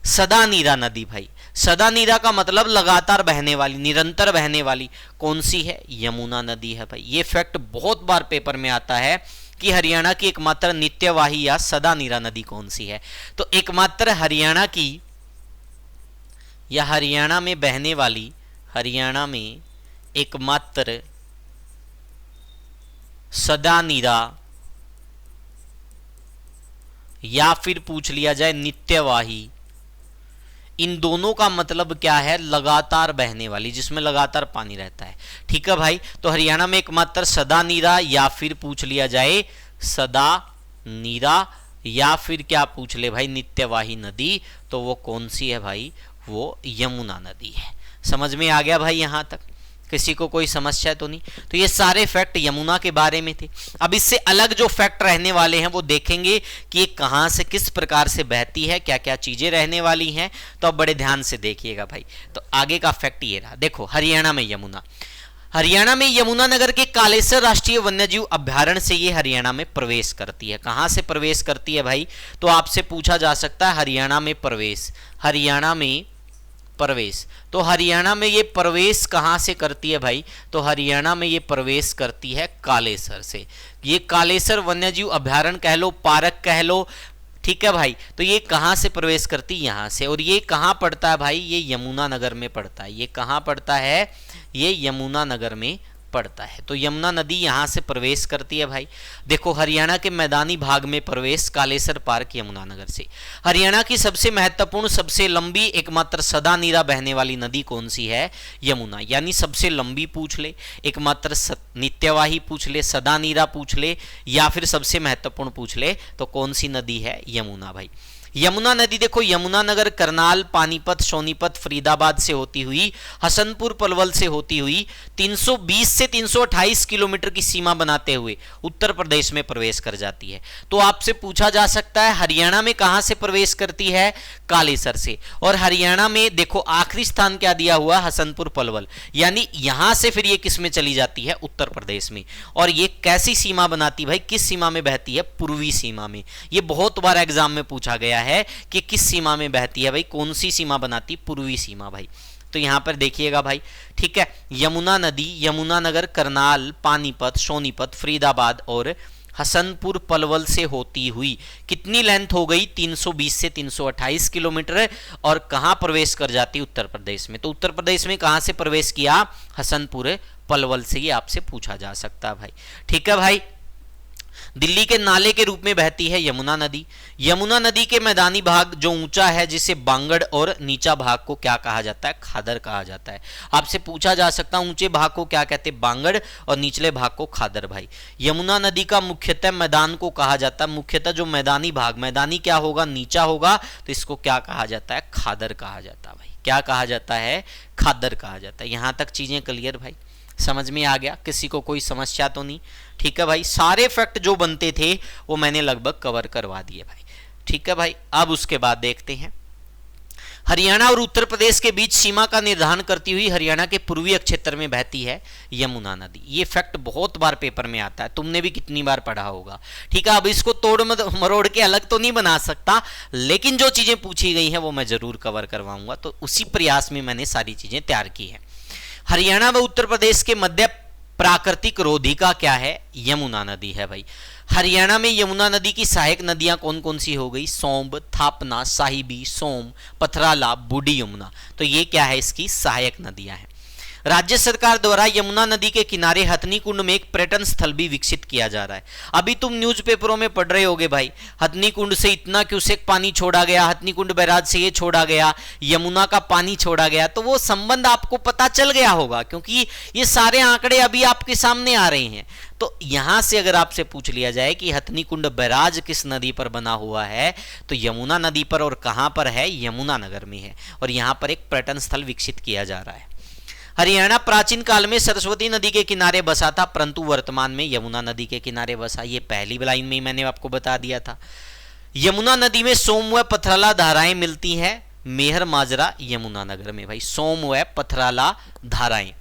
सदा नीरा नदी भाई, सदा नीरा का मतलब लगातार बहने वाली, निरंतर बहने वाली, कौन सी है? यमुना नदी है भाई। ये फैक्ट बहुत बार पेपर में आता है कि हरियाणा की एकमात्र नित्यवाही या सदा नीरा नदी कौन सी है। तो एकमात्र हरियाणा की या हरियाणा में बहने वाली, हरियाणा में एकमात्र सदा नीरा या फिर पूछ लिया जाए नित्यवाही, इन दोनों का मतलब क्या है? लगातार बहने वाली, जिसमें लगातार पानी रहता है। ठीक है भाई, तो हरियाणा में एकमात्र सदा नीरा या फिर पूछ लिया जाए सदा नीरा या फिर क्या पूछ ले भाई नित्यवाही नदी, तो वो कौन सी है भाई? वो यमुना नदी है। समझ में आ गया भाई? यहां तक किसी को कोई समस्या तो नहीं? तो ये सारे फैक्ट यमुना के बारे में थे। अब इससे अलग जो फैक्ट रहने वाले हैं वो देखेंगे कि ये कहां से किस प्रकार से बहती है, क्या क्या चीजें रहने वाली हैं। तो अब बड़े ध्यान से देखिएगा भाई। तो आगे का फैक्ट ये रहा, देखो हरियाणा में यमुना, हरियाणा में यमुनानगर के कालेसर राष्ट्रीय वन्यजीव अभ्यारण्य से ये हरियाणा में प्रवेश करती है। कहां से प्रवेश करती है भाई? तो आपसे पूछा जा सकता है हरियाणा में प्रवेश, हरियाणा में प्रवेश, तो हरियाणा में ये प्रवेश कहां से करती है भाई? तो हरियाणा में ये प्रवेश करती है कालेसर से। ये कालेसर वन्यजीव अभ्यारण्य कह लो, पार्क कह लो, ठीक है भाई। तो ये कहां से प्रवेश करती? यहां से। और ये कहां पड़ता है भाई? ये यमुनानगर में पड़ता है। ये कहां पड़ता है? ये यमुनानगर में पड़ता है। तो यमुना नदी यहां से प्रवेश करती है भाई। देखो हरियाणा के मैदानी भाग में प्रवेश कालेसर पार्क यमुनानगर से। हरियाणा की सबसे महत्वपूर्ण, सबसे लंबी, एकमात्र सदा नीरा बहने वाली नदी कौन सी है? यमुना। यानी सबसे लंबी पूछ ले, एकमात्र नित्यवाही पूछ ले, सदा नीरा पूछ ले, या फिर सबसे महत्वपूर्ण पूछ ले, तो कौन सी नदी है? यमुना भाई। यमुना नदी देखो यमुनानगर, करनाल, पानीपत, सोनीपत, फरीदाबाद से होती हुई, हसनपुर, पलवल से होती हुई 320 से 328 किलोमीटर की सीमा बनाते हुए उत्तर प्रदेश में प्रवेश कर जाती है। तो आपसे पूछा जा सकता है हरियाणा में कहां से प्रवेश करती है? कालेसर से। और हरियाणा में देखो आखिरी स्थान क्या दिया हुआ? हसनपुर, पलवल। यानी यहां से फिर ये किस में चली जाती है? उत्तर प्रदेश में। और ये कैसी सीमा बनाती भाई? किस सीमा में बहती है? पूर्वी सीमा में। ये बहुत बार एग्जाम में पूछा गया है कि किस सीमा में बहती है भाई? कौन सी सीमा बनाती? पूर्वी सीमा भाई। तो यहां पर देखिएगा भाई, ठीक है। यमुना नदी यमुनानगर, करनाल, पानीपत, सोनीपत, फरीदाबाद और हसनपुर, पलवल से होती हुई कितनी लेंथ हो गई? 320 से 328 किलोमीटर। और कहां प्रवेश कर जाती? उत्तर प्रदेश में। तो उत्तर प्रदेश में कहां से प्रवेश किया? हसनपुर, पलवल से। ये आपसे पूछा जा सकता है भाई, ठीक है भाई। दिल्ली के नाले के रूप में बहती है यमुना नदी। यमुना नदी के मैदानी भाग जो ऊंचा है, जिसे बांगड़, और नीचा भाग को क्या कहा जाता है? खादर कहा जाता है। आपसे पूछा जा सकता है ऊंचे भाग को क्या कहते हैं? बांगड़, और निचले भाग को खादर भाई। यमुना नदी का मुख्यतः मैदान को कहा जाता है, मुख्यतः जो मैदानी भाग, मैदानी क्या होगा? नीचा होगा, तो इसको क्या कहा जाता है? खादर कहा जाता है भाई। क्या कहा जाता है? खादर कहा जाता है। यहां तक चीजें क्लियर भाई, समझ में आ गया? किसी को कोई समस्या तो नहीं? ठीक है भाई, सारे फैक्ट जो बनते थे वो मैंने लगभग कवर करवा दिए भाई, ठीक है भाई। अब उसके बाद देखते हैं हरियाणा और उत्तर प्रदेश के बीच सीमा का निर्धारण करती हुई हरियाणा के पूर्वी क्षेत्र में बहती है यमुना नदी। ये फैक्ट बहुत बार पेपर में आता है, तुमने भी कितनी बार पढ़ा होगा, ठीक है। अब इसको तोड़ मरोड़ के अलग तो नहीं बना सकता, लेकिन जो चीजें पूछी गई हैं वो मैं जरूर कवर करवाऊंगा। तो उसी प्रयास में मैंने सारी चीजें तैयार की हैं। हरियाणा व उत्तर प्रदेश के मध्य प्राकृतिक रोधिका क्या है? यमुना नदी है भाई। हरियाणा में यमुना नदी की सहायक नदियां कौन कौन सी हो गई? सोम्ब, थापना, साहिबी, सोम, पथराला, बूढ़ी यमुना। तो ये क्या है? इसकी सहायक नदियां हैं। राज्य सरकार द्वारा यमुना नदी के किनारे हथनी कुंड में एक पर्यटन स्थल भी विकसित किया जा रहा है। अभी तुम न्यूज़पेपरों में पढ़ रहे होगे भाई, हथनी कुंड से इतना क्यूसेक पानी छोड़ा गया, हथनी कुंड बैराज से ये छोड़ा गया, यमुना का पानी छोड़ा गया। तो वो संबंध आपको पता चल गया होगा, क्योंकि ये सारे आंकड़े अभी आपके सामने आ रहे हैं। तो यहां से अगर आपसे पूछ लिया जाए कि हथनी कुंड बैराज किस नदी पर बना हुआ है, तो यमुना नदी पर। और कहां पर है? यमुनानगर में है। और यहां पर एक पर्यटन स्थल विकसित किया जा रहा है। हरियाणा प्राचीन काल में सरस्वती नदी के किनारे बसा था, परंतु वर्तमान में यमुना नदी के किनारे बसा। ये पहली लाइन में ही मैंने आपको बता दिया था। यमुना नदी में सोम व पथराला धाराएं मिलती हैं मेहर माजरा यमुनानगर में भाई। सोम व पथराला धाराएं।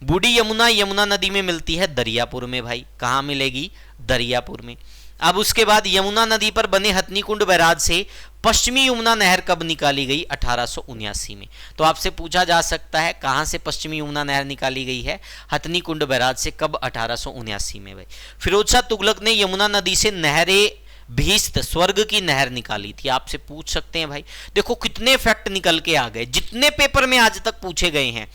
बूढ़ी यमुना यमुना नदी में मिलती है दरियापुर में भाई। कहाँ मिलेगी? दरियापुर में। अब उसके बाद यमुना नदी पर बने हथनी कुंड बैराज से पश्चिमी यमुना नहर कब निकाली गई? 1879 में। तो आपसे पूछा जा सकता है कहां से पश्चिमी यमुना नहर निकाली गई है? हथनी कुंड बैराज से। कब? 1879 में भाई। फिरोज शाह तुगलक ने यमुना नदी से नहरे भीस्त, स्वर्ग की नहर निकाली थी। आपसे पूछ सकते हैं भाई, देखो कितने फैक्ट निकल के आ गए, जितने पेपर में आज तक पूछे गए हैं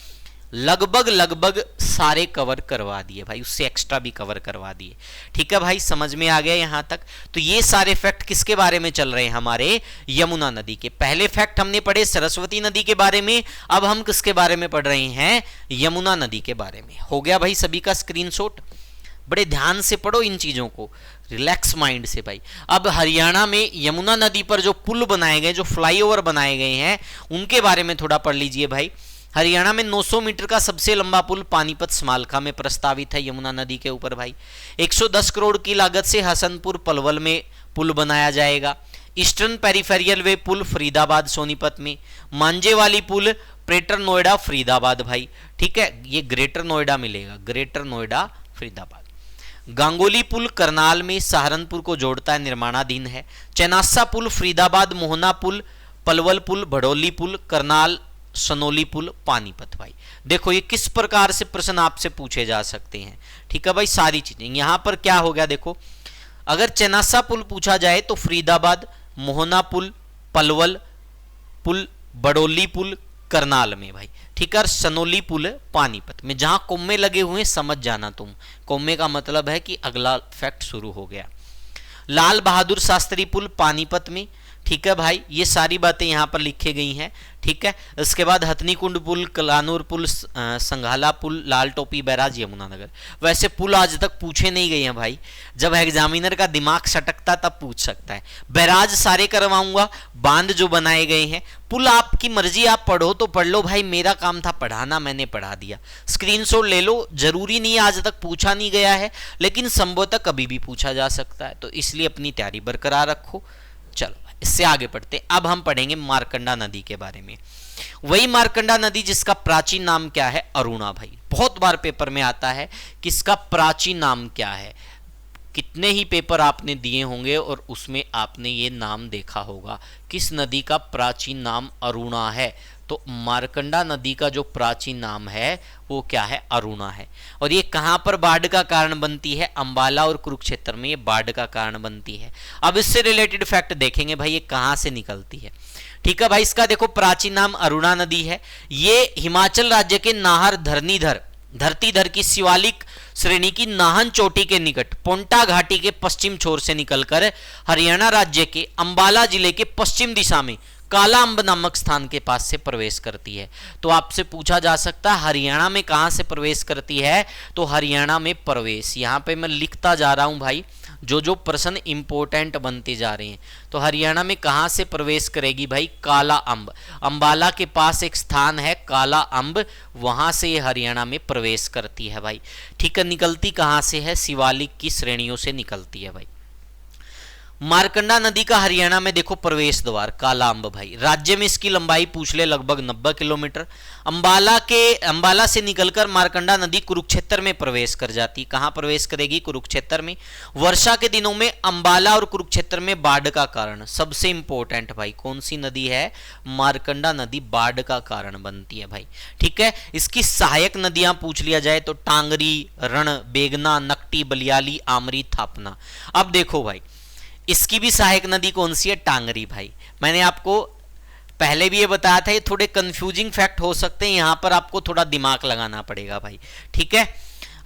लगभग लगभग सारे कवर करवा दिए भाई, उससे एक्स्ट्रा भी कवर करवा दिए। ठीक है भाई, समझ में आ गया यहां तक। तो ये सारे फैक्ट किसके बारे में चल रहे हैं, हमारे यमुना नदी के। पहले फैक्ट हमने पढ़े सरस्वती नदी के बारे में, अब हम किसके बारे में पढ़ रहे हैं, यमुना नदी के बारे में। हो गया भाई सभी का स्क्रीनशॉट? बड़े ध्यान से पढ़ो इन चीजों को, रिलैक्स माइंड से भाई। अब हरियाणा में यमुना नदी पर जो पुल बनाए गए, जो फ्लाईओवर बनाए गए हैं, उनके बारे में थोड़ा पढ़ लीजिए भाई। हरियाणा में 900 मीटर का सबसे लंबा पुल पानीपत स्मालखा में प्रस्तावित है यमुना नदी के ऊपर भाई। 110 करोड़ की लागत से हसनपुर पलवल में पुल बनाया जाएगा। ईस्टर्न पेरिफेरियल वे पुल फरीदाबाद सोनीपत में। मांझे वाली पुल ग्रेटर नोएडा फरीदाबाद भाई। ठीक है, ये ग्रेटर नोएडा मिलेगा, ग्रेटर नोएडा फरीदाबाद। गांगोली पुल करनाल में सहारनपुर को जोड़ता है, निर्माणाधीन है। चेनासा पुल फरीदाबाद। मोहना पुल, पलवल पुल, भड़ोली पुल, करनाल, सनोली पुल, पानीपत भाई। देखो ये किस प्रकार से प्रश्न आपसे पूछे जा सकते हैं। ठीक है भाई, सारी चीजें यहां पर क्या हो गया, देखो अगर चेनासा पुल पूछा जाए तो फरीदाबाद, मोहना पुल, पलवल पुल, बड़ोली पुल करनाल में भाई। ठीक है, सनोली पुल पानीपत में। जहां कोम्मे लगे हुए समझ जाना तुम, कोम्मे का मतलब है कि अगला फैक्ट शुरू हो गया। लाल बहादुर शास्त्री पुल पानीपत में। ठीक है भाई, ये सारी बातें यहां पर लिखी गई हैं। ठीक है, इसके बाद हथनी कुंड पुल, कलानूर पुल, संघाला पुल, लाल टोपी बैराज, यमुनानगर। वैसे पुल आज तक पूछे नहीं गए हैं भाई, जब एग्जामिनर का दिमाग सटकता तब पूछ सकता है। बैराज सारे करवाऊंगा, बांध जो बनाए गए हैं। पुल आपकी मर्जी, आप पढ़ो तो पढ़ लो भाई, मेरा काम था पढ़ाना, मैंने पढ़ा दिया। स्क्रीनशॉट ले लो, जरूरी नहीं आज तक पूछा नहीं गया है, लेकिन संभवतः कभी भी पूछा जा सकता है, तो इसलिए अपनी तैयारी बरकरार रखो। चलो इससे आगे पढ़ते हैं। अब हम पढ़ेंगे मार्कंडा नदी के बारे में। वही मार्कंडा नदी जिसका प्राचीन नाम क्या है, अरुणा भाई। बहुत बार पेपर में आता है किसका प्राचीन नाम क्या है। कितने ही पेपर आपने दिए होंगे और उसमें आपने ये नाम देखा होगा, किस नदी का प्राचीन नाम अरुणा है। तो मार्कंडा नदी का जो प्राचीन नाम है वो क्या है, अरुणा है। और ये कहां पर बाढ़ का कारण बनती है, अंबाला और कुरुक्षेत्र में ये बाढ़ का कारण बनती है। अब इससे रिलेटेड फैक्ट देखेंगे भाई, ये कहां से निकलती है। ठीक है भाई, इसका देखो प्राचीन नाम अरुणा नदी है। ये हिमाचल राज्य के नाहर धरतीधर की शिवालिक श्रेणी की नाहन चोटी के निकट पोंटा घाटी के पश्चिम छोर से निकलकर हरियाणा राज्य के अंबाला जिले के पश्चिम दिशा में काला अंब नामक स्थान के पास से प्रवेश करती है। तो आपसे पूछा जा सकता है हरियाणा में कहां से प्रवेश करती है, तो हरियाणा में प्रवेश, यहां पे मैं लिखता जा रहा हूं भाई, जो जो प्रश्न इंपोर्टेंट बनते जा रहे हैं। तो हरियाणा में कहां से प्रवेश करेगी भाई, काला अंब। अंबाला के पास एक स्थान है काला अंब, वहां से ये हरियाणा में प्रवेश करती है भाई। ठीक है, निकलती कहां से है, शिवालिक की श्रेणियों से निकलती है भाई। मार्कंडा नदी का हरियाणा में देखो प्रवेश द्वार काला अंब भाई। राज्य में इसकी लंबाई पूछ ले लगभग 90 किलोमीटर। अंबाला से निकलकर मार्कंडा नदी कुरुक्षेत्र में प्रवेश कर जाती। कहां प्रवेश करेगी, कुरुक्षेत्र में। वर्षा के दिनों में अंबाला और कुरुक्षेत्र में बाढ़ का कारण, सबसे इंपॉर्टेंट भाई कौन सी नदी है, मार्कंडा नदी बाढ़ का कारण बनती है भाई। ठीक है, इसकी सहायक नदियां पूछ लिया जाए तो टांगरी, रण, बेगना, नकटी, बलियाली, आमरी, थापना। अब देखो भाई, इसकी भी सहायक नदी कौन सी है, टांगरी भाई। मैंने आपको पहले भी ये बताया था, ये थोड़े कंफ्यूजिंग फैक्ट हो सकते हैं, यहां पर आपको थोड़ा दिमाग लगाना पड़ेगा भाई। ठीक है,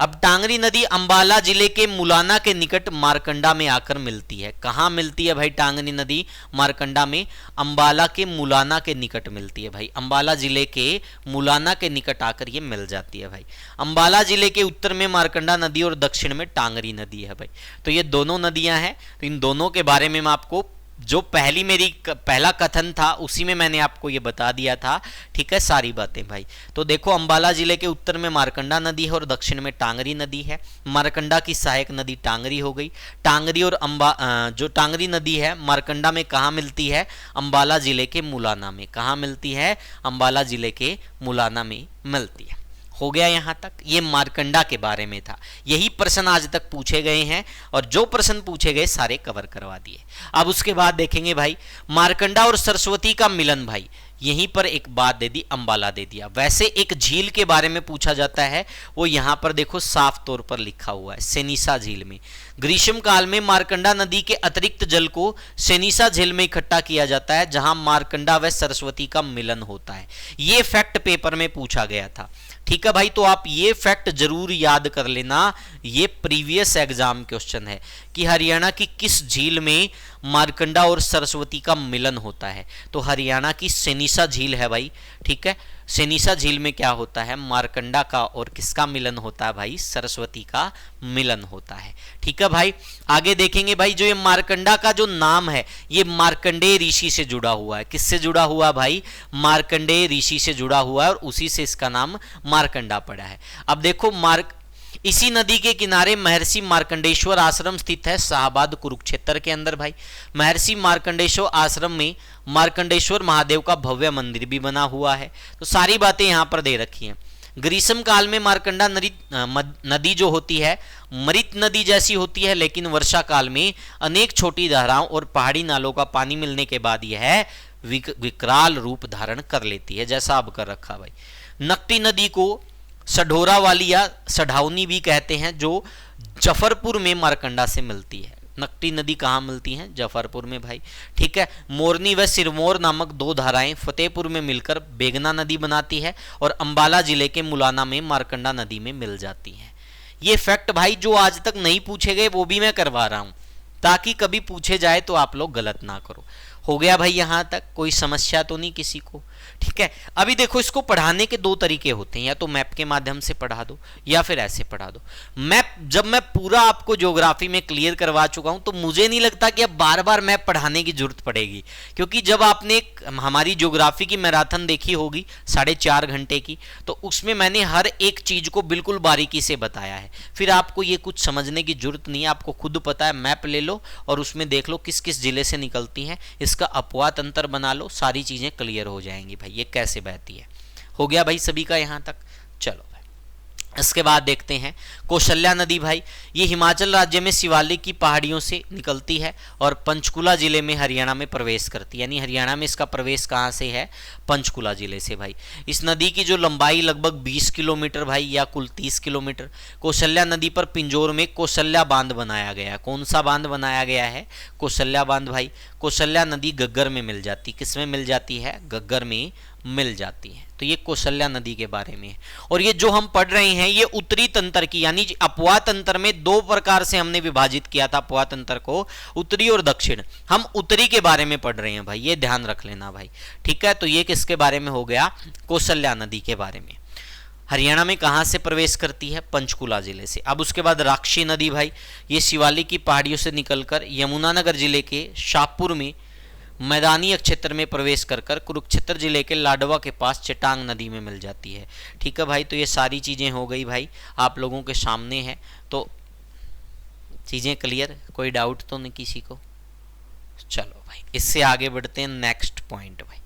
अब टांगरी नदी अंबाला जिले के मुलाना के निकट मार्कंडा में आकर मिलती है। कहां मिलती है भाई टांगरी नदी, मार्कंडा में, अंबाला के मुलाना के निकट मिलती है भाई। अंबाला जिले के मुलाना के निकट आकर ये मिल जाती है भाई। अंबाला जिले के उत्तर में मार्कंडा नदी और दक्षिण में टांगरी नदी है भाई। तो ये दोनों नदियां हैं, तो इन दोनों के बारे में मैं आपको जो पहला कथन था उसी में मैंने आपको ये बता दिया था। ठीक है, सारी बातें भाई। तो देखो अंबाला जिले के उत्तर में मार्कंडा नदी है और दक्षिण में टांगरी नदी है। मार्कंडा की सहायक नदी टांगरी हो गई। टांगरी और जो टांगरी नदी है मार्कंडा में कहाँ मिलती है, अंबाला जिले के मुलाना में। कहाँ मिलती है, अंबाला जिले के मुलाना में मिलती है। हो गया यहां तक, ये मार्कंडा के बारे में था। यही प्रश्न आज तक पूछे गए हैं और जो प्रश्न पूछे गए सारे कवर करवा दिए। अब उसके बाद देखेंगे भाई मार्कंडा और सरस्वती का मिलन भाई। यहीं पर एक बात दे दी, अंबाला दे दिया। वैसे एक झील के बारे में पूछा जाता है, वो यहां पर देखो साफ तौर पर लिखा हुआ है, सेनिसा झील में। ग्रीष्म काल में मार्कंडा नदी के अतिरिक्त जल को सेनिसा झील में इकट्ठा किया जाता है, जहां मार्कंडा व सरस्वती का मिलन होता है। ये फैक्ट पेपर में पूछा गया था। ठीक है भाई, तो आप ये फैक्ट जरूर याद कर लेना, ये प्रीवियस एग्जाम क्वेश्चन है कि हरियाणा की किस झील में मारकंडा और सरस्वती का मिलन होता है। तो हरियाणा की सेनिसा झील है भाई, ठीक है। सेनिसा झील में क्या होता है, मारकंडा का और किसका मिलन होता है भाई, सरस्वती का मिलन होता है। ठीक है भाई, आगे देखेंगे भाई, जो ये मारकंडा का जो नाम है ये मार्कंडेय ऋषि से जुड़ा हुआ है। किससे जुड़ा हुआ भाई, मार्कंडेय ऋषि से जुड़ा हुआ है और उसी से इसका नाम मारकंडा पड़ा है। अब देखो इसी नदी के किनारे महर्षि मार्कंडेश्वर आश्रम स्थित है, शाहबाद कुरुक्षेत्र के अंदर भाई। महर्षि मार्कंडेश्वर आश्रम में मार्कंडेश्वर महादेव का भव्य मंदिर भी बना हुआ है। तो सारी बातें यहां पर दे रखी हैं। ग्रीष्म काल में मार्कंडा नदी जो होती है मृत नदी जैसी होती है, लेकिन वर्षा काल में अनेक छोटी धाराओं और पहाड़ी नालों का पानी मिलने के बाद यह विकराल रूप धारण कर लेती है, जैसा अब कर रखा भाई। नकटी नदी को सढोरा वाली या सढाउनी भी कहते हैं, जो जफरपुर में मारकंडा से मिलती है। नकटी नदी कहाँ मिलती है, जफरपुर में भाई, ठीक है। मोरनी व सिरमौर नामक दो धाराएं फतेहपुर में मिलकर बेगना नदी बनाती है और अंबाला जिले के मुलाना में मारकंडा नदी में मिल जाती है। ये फैक्ट भाई जो आज तक नहीं पूछे गए वो भी मैं करवा रहा हूं, ताकि कभी पूछे जाए तो आप लोग गलत ना करो। हो गया भाई, यहां तक कोई समस्या तो नहीं किसी को, ठीक है। अभी देखो, इसको पढ़ाने के दो तरीके होते हैं, या तो मैप के माध्यम से पढ़ा दो या फिर ऐसे पढ़ा दो। मैप जब मैं पूरा आपको ज्योग्राफी में क्लियर करवा चुका हूं तो मुझे नहीं लगता कि अब बार बार मैप पढ़ाने की जरूरत पड़ेगी, क्योंकि जब आपने हमारी ज्योग्राफी की मैराथन देखी होगी 4.5 घंटे की, तो उसमें मैंने हर एक चीज को बिल्कुल बारीकी से बताया है। फिर आपको ये कुछ समझने की जरूरत नहीं है, आपको खुद पता है। मैप ले लो और उसमें देख लो किस किस जिले से निकलती हैं, इसका अपवाह तंत्र बना लो, सारी चीजें क्लियर हो जाएंगी भाई, ये कैसे बहती है। हो गया भाई सभी का यहां तक। चलो भाई, इसके बाद देखते हैं कौशल्या नदी भाई। ये हिमाचल राज्य में शिवालिक की पहाड़ियों से निकलती है और पंचकुला जिले में हरियाणा में प्रवेश करती है, यानी हरियाणा में इसका प्रवेश कहां से है, पंचकुला जिले से भाई। इस नदी की जो लंबाई लगभग 20 किलोमीटर भाई, या कुल 30 किलोमीटर। कौशल्या नदी पर पिंजौर में कौशल्या बांध बनाया गया। कौन सा बांध बनाया गया है, कौशल्या बांध भाई। कौशल्या नदी गग्गर में मिल जाती, किस में मिल जाती है, गग्गर में मिल जाती है। तो ये कौशल्या नदी के बारे में है। और ये जो हम पढ़ रहे हैं ये उत्तरी तंत्र की, यानी अपवाह तंत्र में दो प्रकार से हमने विभाजित किया था अपवाह तंत्र को, उत्तरी और दक्षिण। हम उत्तरी के बारे में पढ़ रहे हैं भाई, ये ध्यान रख लेना भाई, ठीक है। तो ये किसके बारे में हो गया, कौशल्या नदी के बारे में। हरियाणा में कहां से प्रवेश करती है, पंचकुला जिले से। अब उसके बाद राक्षी नदी भाई, ये शिवालिक की पहाड़ियों से निकलकर यमुनानगर जिले के शाहपुर में मैदानी क्षेत्र में प्रवेश कर कुरुक्षेत्र जिले के लाडवा के पास चटांग नदी में मिल जाती है। ठीक है भाई, तो ये सारी चीजें हो गई भाई, आप लोगों के सामने है, तो चीजें क्लियर, कोई डाउट तो नहीं किसी को। चलो भाई, इससे आगे बढ़ते हैं नेक्स्ट पॉइंट भाई।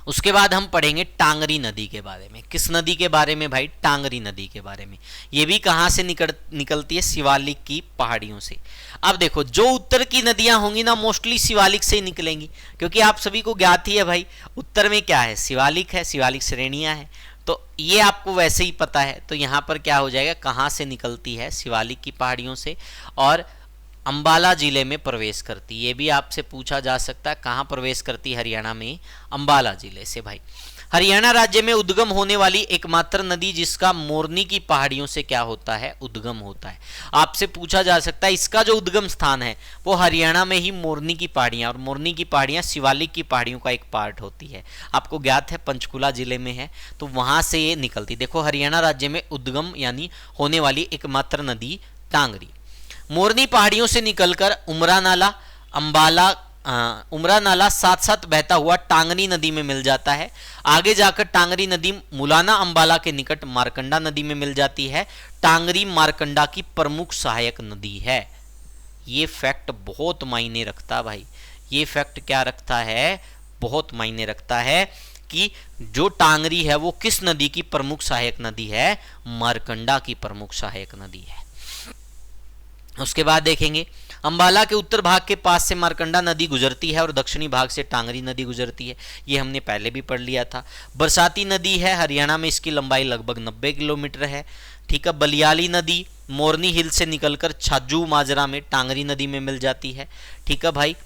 उसके बाद हम पढ़ेंगे टांगरी नदी के बारे में। किस नदी के बारे में भाई, टांगरी नदी के बारे में। ये भी कहां से निकलती है, शिवालिक की पहाड़ियों से। अब देखो, जो उत्तर की नदियां होंगी ना मोस्टली शिवालिक से ही निकलेंगी, क्योंकि आप सभी को ज्ञात ही है भाई उत्तर में क्या है, शिवालिक है, शिवालिक श्रेणियां हैं, तो ये आपको वैसे ही पता है। तो यहां पर क्या हो जाएगा, कहां से निकलती है, शिवालिक की पहाड़ियों से, और अंबाला जिले में प्रवेश करती। ये भी आपसे पूछा जा सकता है, कहां प्रवेश करती, हरियाणा में अंबाला जिले से भाई। हरियाणा राज्य में उद्गम होने वाली एकमात्र नदी जिसका मोरनी की पहाड़ियों से क्या होता है, उद्गम होता है। आपसे पूछा जा सकता है इसका जो उद्गम स्थान है वो हरियाणा में ही मोरनी की पहाड़ियां, और मोरनी की पहाड़ियां शिवालिक की पहाड़ियों का एक पार्ट होती है। आपको ज्ञात है पंचकुला जिले में है, तो वहां से ये निकलती। देखो, हरियाणा राज्य में उद्गम यानी होने वाली एकमात्र नदी टांगरी। मोरनी पहाड़ियों से निकलकर उमरा नाला साथ साथ बहता हुआ टांगरी नदी में मिल जाता है। आगे जाकर टांगरी नदी मुलाना अंबाला के निकट मारकंडा नदी में मिल जाती है। टांगरी मारकंडा की प्रमुख सहायक नदी है। ये फैक्ट बहुत मायने रखता है भाई, ये फैक्ट क्या रखता है, बहुत मायने रखता है कि जो टांगरी है वो किस नदी की प्रमुख सहायक नदी है, मारकंडा की प्रमुख सहायक नदी है। उसके बाद देखेंगे, अंबाला के उत्तर भाग के पास से मारकंडा नदी गुजरती है और दक्षिणी भाग से टांगरी नदी गुजरती है। ये हमने पहले भी पढ़ लिया था। बरसाती नदी है, हरियाणा में इसकी लंबाई लगभग 90 किलोमीटर है। ठीक है, बलियाली नदी मोरनी हिल से निकलकर छाजू माजरा में टांगरी नदी में मिल जाती है। ठीक है भाई,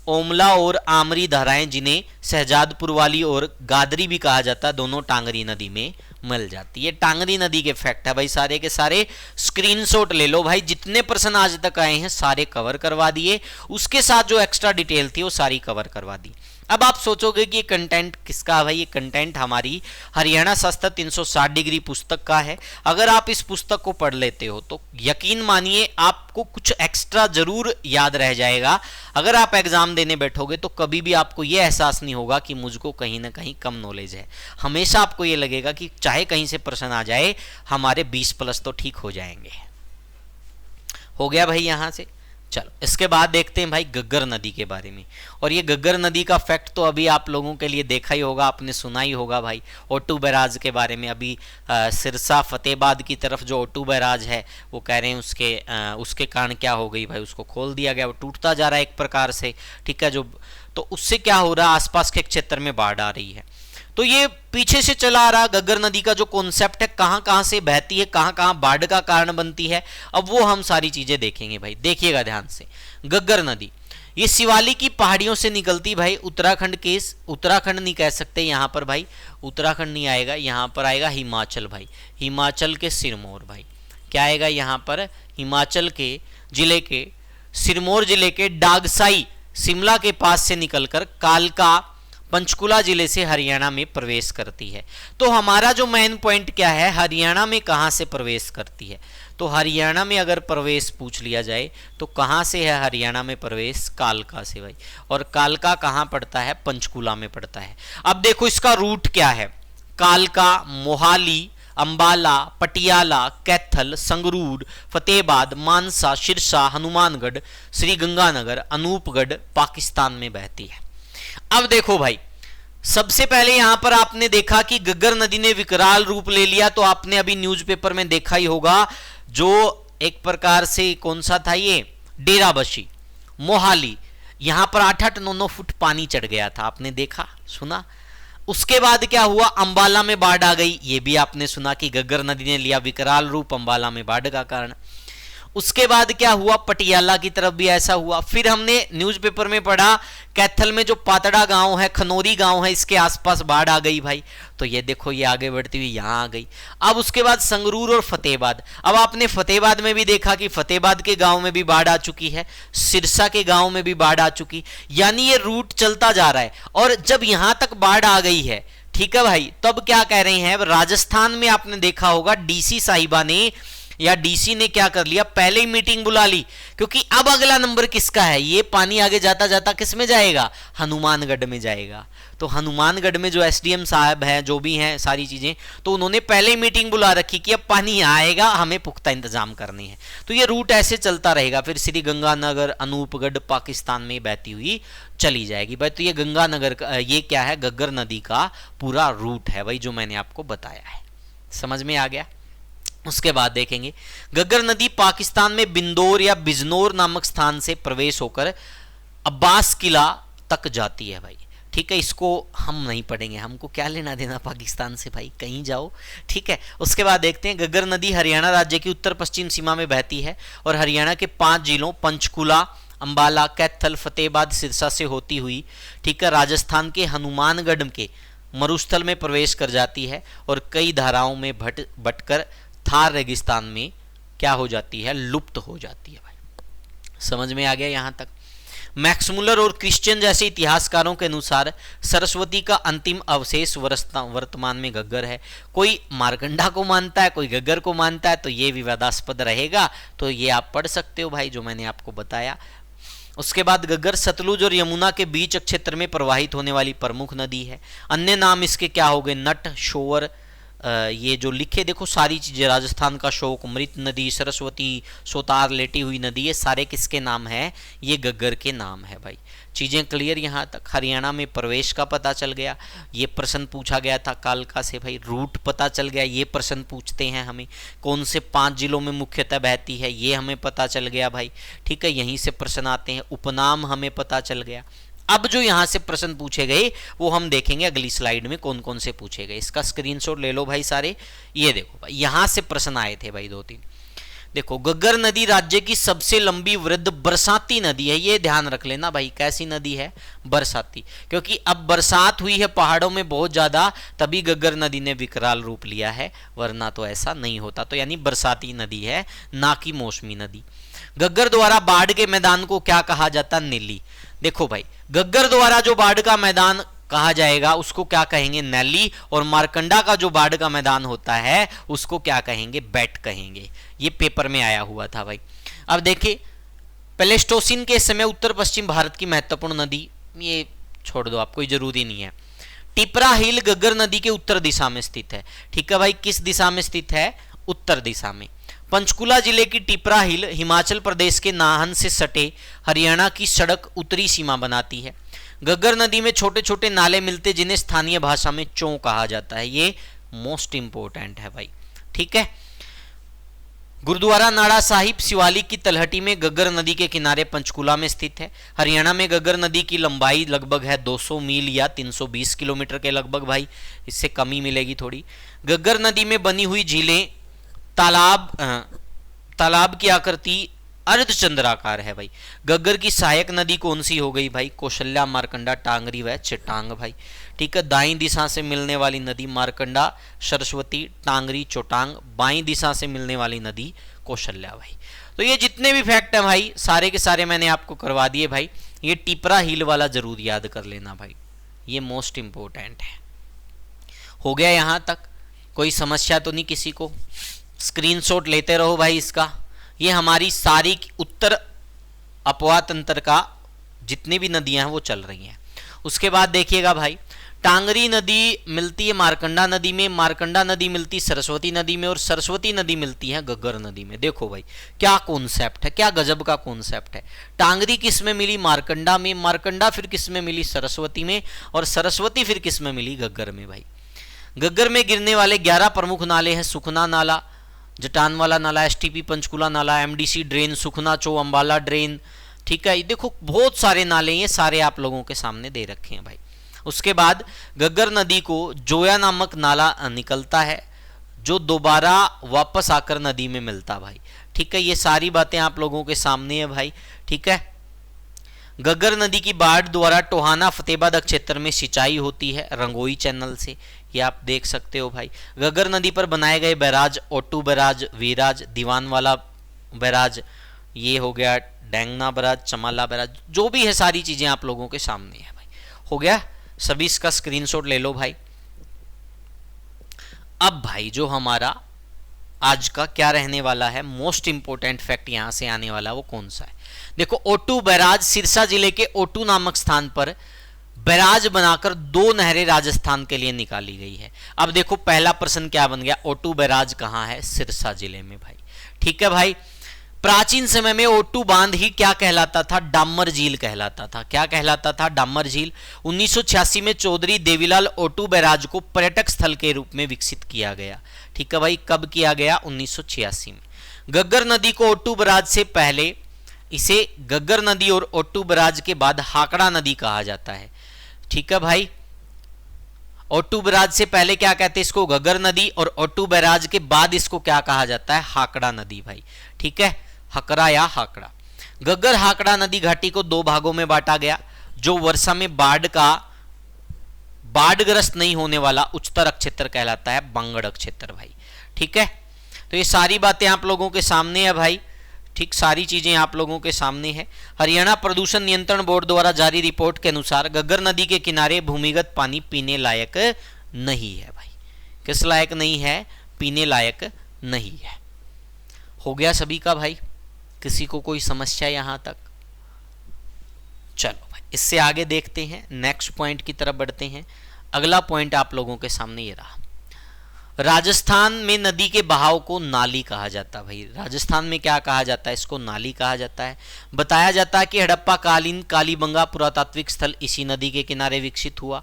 ओमला और आमरी धाराएं, जिन्हें शहजादपुर वाली और गादरी भी कहा जाता है, दोनों टांगरी नदी में मिल जाती है। टांगरी नदी के फैक्ट है भाई, सारे के सारे स्क्रीनशॉट ले लो भाई। जितने प्रश्न आज तक आए हैं सारे कवर करवा दिए, उसके साथ जो एक्स्ट्रा डिटेल थी वो सारी कवर करवा दी। अब आप सोचोगे कि ये कंटेंट किसका है भाई? ये कंटेंट हमारी हरियाणा शास्त्र 360 डिग्री पुस्तक का है। अगर आप इस पुस्तक को पढ़ लेते हो तो यकीन मानिए आपको कुछ एक्स्ट्रा जरूर याद रह जाएगा। अगर आप एग्जाम देने बैठोगे तो कभी भी आपको ये एहसास नहीं होगा कि मुझको कहीं ना कहीं कम नॉलेज है। हमेशा आपको ये लगेगा कि चाहे कहीं से प्रश्न आ जाए हमारे 20+ तो ठीक हो जाएंगे। हो गया भाई यहां से। चलो इसके बाद देखते हैं भाई घग्गर नदी के बारे में। और ये घग्गर नदी का फैक्ट तो अभी आप लोगों के लिए देखा ही होगा, आपने सुना ही होगा भाई। ओटू बैराज के बारे में अभी सिरसा फतेहाबाद की तरफ जो ओटू बैराज है वो कह रहे हैं उसके कारण क्या हो गई भाई, उसको खोल दिया गया, वो टूटता जा रहा है एक प्रकार से, ठीक है। तो उससे क्या हो रहा है, आसपास के क्षेत्र में बाढ़ आ रही है। तो ये पीछे से चला आ रहा घग्गर नदी का जो कॉन्सेप्ट है, कहां कहां से बहती है, कहां कहां बाढ़ का कारण बनती है, अब वो हम सारी चीजें देखेंगे भाई। देखिएगा ध्यान से। घग्गर नदी ये शिवालिक की पहाड़ियों से निकलती भाई, उत्तराखंड नहीं कह सकते यहां पर भाई, उत्तराखंड नहीं आएगा, यहां पर आएगा हिमाचल भाई। हिमाचल के सिरमौर भाई, क्या आएगा यहां पर, हिमाचल के जिले के सिरमौर जिले के डागसाई शिमला के पास से निकलकर कालका पंचकुला जिले से हरियाणा में प्रवेश करती है। तो हमारा जो मेन पॉइंट क्या है, हरियाणा में कहां से प्रवेश करती है? तो हरियाणा में अगर प्रवेश पूछ लिया जाए तो कहां से है हरियाणा में प्रवेश? कालका से भाई। और कालका कहां पड़ता है? पंचकुला में पड़ता है। अब देखो इसका रूट क्या है, कालका, मोहाली, अंबाला, पटियाला, कैथल, संगरूर, फतेहाबाद, मानसा, सिरसा, हनुमानगढ़, श्रीगंगानगर, अनूपगढ़ पाकिस्तान में बहती है। अब देखो भाई, सबसे पहले यहां पर आपने देखा कि घग्गर नदी ने विकराल रूप ले लिया, तो आपने अभी न्यूज़पेपर में देखा ही होगा, जो एक प्रकार से कौन सा था ये, डेराबशी, मोहाली, यहां पर 8-8, 9-9 फुट पानी चढ़ गया था, आपने देखा सुना। उसके बाद क्या हुआ, अंबाला में बाढ़ आ गई, ये भी आपने सुना कि घग्गर नदी ने लिया विकराल रूप अंबाला में बाढ़ का कारण। उसके बाद क्या हुआ, पटियाला की तरफ भी ऐसा हुआ। फिर हमने न्यूज़पेपर में पढ़ा कैथल में जो पातड़ा गांव है, खनौरी गांव है, इसके आसपास बाढ़ आ गई भाई। तो ये देखो ये आगे बढ़ती हुई यहां आ गई। अब उसके बाद संगरूर और फतेहाबाद। अब आपने फतेहाबाद में भी देखा कि फतेहाबाद के गांव में भी बाढ़ आ चुकी है, सिरसा के गांव में भी बाढ़ आ चुकी, यानी ये रूट चलता जा रहा है। और जब यहां तक बाढ़ आ गई है, ठीक है भाई, तब क्या कह रहे हैं, राजस्थान में आपने देखा होगा डीसी साहिबा ने या डीसी ने क्या कर लिया, पहले ही मीटिंग बुला ली, क्योंकि अब अगला नंबर किसका है, ये पानी आगे जाता जाता किस में जाएगा, हनुमानगढ़ में जाएगा। तो हनुमानगढ़ में जो एसडीएम साहब हैं, जो भी हैं सारी चीजें, तो उन्होंने पहले ही मीटिंग बुला रखी कि अब पानी आएगा, हमें पुख्ता इंतजाम करने हैं। तो ये रूट ऐसे चलता रहेगा, फिर श्री गंगानगर, अनूपगढ़ पाकिस्तान में बहती हुई चली जाएगी भाई। तो ये गंगानगर का, ये क्या है, घग्गर नदी का पूरा रूट है भाई, जो मैंने आपको बताया है। समझ में आ गया। उसके बाद देखेंगे घग्गर नदी पाकिस्तान में बिंदौर या बिजनौर नामक स्थान से प्रवेश होकर अब्बास किला तक जाती है भाई। ठीक है, इसको हम नहीं पढ़ेंगे, हमको क्या लेना देना पाकिस्तान से भाई, कहीं जाओ। ठीक है, उसके बाद देखते हैं घग्गर नदी हरियाणा राज्य की उत्तर पश्चिम सीमा में बहती है और हरियाणा के 5 जिलों पंचकुला, अंबाला, कैथल, फतेहाबाद, सिरसा से होती हुई, ठीक है, राजस्थान के हनुमानगढ़ के मरुस्थल में प्रवेश कर जाती है और कई धाराओं में भटकर थार रेगिस्तान में क्या हो जाती है, लुप्त हो जाती है भाई। समझ में आ गया यहां तक। मैक्समुलर और क्रिश्चियन जैसे इतिहासकारों के अनुसार सरस्वती का अंतिम अवशेष वर्तमान में घग्गर है। कोई मारकंडा को मानता है, कोई घग्गर को मानता है, तो ये विवादास्पद रहेगा। तो ये आप पढ़ सकते हो भाई, जो मैंने आपको बताया। उसके बाद घग्गर सतलुज और यमुना के बीच क्षेत्र में प्रवाहित होने वाली प्रमुख नदी है। अन्य नाम इसके क्या हो गए, नट, शोवर, ये जो लिखे देखो सारी चीजें, राजस्थान का शोक, मृत नदी, सरस्वती, सोतार, लेटी हुई नदी, ये सारे किसके नाम है, ये घग्गर के नाम है भाई। चीजें क्लियर यहाँ तक। हरियाणा में प्रवेश का पता चल गया, ये प्रश्न पूछा गया था कालका से भाई। रूट पता चल गया, ये प्रश्न पूछते हैं हमें। कौन से 5 जिलों में मुख्यतः बहती है, ये हमें पता चल गया भाई। ठीक है, यहीं से प्रश्न आते हैं। उपनाम हमें पता चल गया। अब जो यहां से प्रश्न पूछे गए वो हम देखेंगे अगली स्लाइड में कौन कौन से पूछे गए। इसका स्क्रीनशॉट ले लो भाई सारे। ये देखो भाई, यहां से प्रश्न आए थे भाई 2-3। देखो घग्गर नदी राज्य की सबसे लंबी वृद्ध बरसाती नदी है, ये ध्यान रख लेना भाई। कैसी नदी है? बरसाती, क्योंकि अब बरसात हुई है पहाड़ों में बहुत ज्यादा, तभी घग्गर नदी ने विकराल रूप लिया है, वरना तो ऐसा नहीं होता। तो यानी बरसाती नदी है, ना कि मौसमी नदी। घग्गर द्वारा बाढ़ के मैदान को क्या कहा जाता? नीली। देखो भाई, घग्गर द्वारा जो बाढ़ का मैदान कहा जाएगा उसको क्या कहेंगे? नैली। और मारकंडा का जो बाढ़ का मैदान होता है उसको क्या कहेंगे? बैट कहेंगे। ये पेपर में आया हुआ था भाई। अब देखिए, प्लेस्टोसिन के समय उत्तर पश्चिम भारत की महत्वपूर्ण नदी, ये छोड़ दो, आप कोई जरूरी नहीं है। टिपरा हिल घग्गर नदी के उत्तर दिशा में स्थित है। ठीक है भाई, किस दिशा में स्थित है? उत्तर दिशा में। पंचकुला जिले की टिपरा हिल हिमाचल प्रदेश के नाहन से सटे हरियाणा की सड़क उत्तरी सीमा बनाती है। घग्गर नदी में छोटे छोटे नाले मिलते जिन्हें स्थानीय भाषा में चों कहा जाता है। ये मोस्ट इंपोर्टेंट है भाई। ठीक है। गुरुद्वारा नाड़ा साहिब शिवालिक की तलहटी में घग्गर नदी के किनारे पंचकुला में स्थित है। हरियाणा में घग्गर नदी की लंबाई लगभग है 200 मील या 320 किलोमीटर के लगभग भाई, इससे कम ही मिलेगी थोड़ी। घग्गर नदी में बनी हुई झीलें तालाब की आकृति अर्धचंद्राकार है भाई। घग्गर की सहायक नदी कौन सी हो गई भाई? कौशल्या, मारकंडा, टांगरी व चिटांग भाई। ठीक है। दाईं दिशा से मिलने वाली नदी मारकंडा, सरस्वती, टांगरी, चोटांग। बाईं दिशा से मिलने वाली नदी कौशल्या भाई। तो ये जितने भी फैक्ट है भाई, सारे के सारे मैंने आपको करवा दिए भाई। ये टिपरा हिल वाला जरूर याद कर लेना भाई, ये मोस्ट इंपोर्टेंट है। हो गया यहां तक? कोई समस्या तो नहीं किसी को? स्क्रीनशॉट लेते रहो भाई इसका। ये हमारी सारी उत्तर अपवा तंत्र का जितनी भी नदियां हैं वो चल रही हैं। उसके बाद देखिएगा भाई, टांगरी नदी मिलती है मारकंडा नदी में, मारकंडा नदी मिलती सरस्वती नदी में, और सरस्वती नदी मिलती है घग्गर नदी में। देखो भाई क्या कॉन्सेप्ट है, क्या गजब का कॉन्सेप्ट है। टांगरी किस में मिली? मारकंडा में, मारकंडा फिर किस में मिली? सरस्वती में, और सरस्वती फिर किस में मिली? घग्गर में भाई। घग्गर में गिरने वाले 11 प्रमुख नाले हैं। सुखना नाला, जटानवाला नाला, एसटीपी पंचकुला नाला, एमडीसी ड्रेन, सुखना चो, अंबाला ड्रेन। ठीक है, देखो बहुत सारे नाले, ये सारे आप लोगों के सामने दे रखे हैं भाई। उसके बाद घग्गर नदी को जोया नामक नाला निकलता है, जो दोबारा वापस आकर नदी में मिलता भाई। ठीक है, ये सारी बातें आप लोगों के सामने है भाई। ठीक है। घग्गर नदी की बाढ़ द्वारा टोहाना फतेहाबाद क्षेत्र में सिंचाई होती है रंगोई चैनल से, ये आप देख सकते हो भाई। घग्गर नदी पर बनाए गए बैराज ओटू बैराज, वीराज, दीवानवाला बैराज, ये हो गया डेंगना बैराज, चमाला बैराज, जो भी है सारी चीजें आप लोगों के सामने है भाई। हो गया? सभी इसका स्क्रीनशॉट ले लो भाई। अब भाई जो हमारा आज का क्या रहने वाला है, मोस्ट इंपोर्टेंट फैक्ट यहां से आने वाला वो कौन सा है? देखो, ओटू बैराज सिरसा जिले के ओटू नामक स्थान पर बैराज बनाकर 2 नहरें राजस्थान के लिए निकाली गई है। अब देखो पहला प्रश्न क्या बन गया, ओटू बैराज कहां है? सिरसा जिले में भाई। ठीक है भाई। प्राचीन समय में ओटू बांध ही क्या कहलाता था? डामर झील कहलाता था। क्या कहलाता था? डामर झील। 1986 में चौधरी देवीलाल ओटू बैराज को पर्यटक स्थल के रूप में विकसित किया गया। ठीक है भाई, कब किया गया? 1986 में। घग्गर नदी को ओटू बैराज से पहले इसे घग्गर नदी और ओटू बैराज के बाद हाकड़ा नदी कहा जाता है। ठीक है भाई, ओटू बैराज से पहले क्या कहते हैं इसको? घग्गर नदी, और ओटू बैराज के बाद इसको क्या कहा जाता है? हाकड़ा नदी भाई। ठीक है, हकरा या हाकड़ा। घग्गर हाकड़ा नदी घाटी को 2 भागों में बांटा गया। जो वर्षा में बाढ़ग्रस्त नहीं होने वाला उच्चतर क्षेत्र कहलाता है बांगड़ क्षेत्र भाई। ठीक है, तो ये सारी बातें आप लोगों के सामने है भाई। ठीक, सारी चीजें आप लोगों के सामने है। हरियाणा प्रदूषण नियंत्रण बोर्ड द्वारा जारी रिपोर्ट के अनुसार घग्गर नदी के किनारे भूमिगत पानी पीने लायक नहीं है भाई। किस लायक नहीं है? पीने लायक नहीं है। हो गया सभी का भाई? किसी को कोई समस्या यहां तक? चलो भाई, इससे आगे देखते हैं, नेक्स्ट पॉइंट की तरफ बढ़ते हैं। अगला पॉइंट आप लोगों के सामने ये रहा, राजस्थान में नदी के बहाव को नाली कहा जाता है भाई। राजस्थान में क्या कहा जाता है? इसको नाली कहा जाता है। बताया जाता है कि हड़प्पा कालीन कालीबंगा पुरातात्विक स्थल इसी नदी के किनारे विकसित हुआ।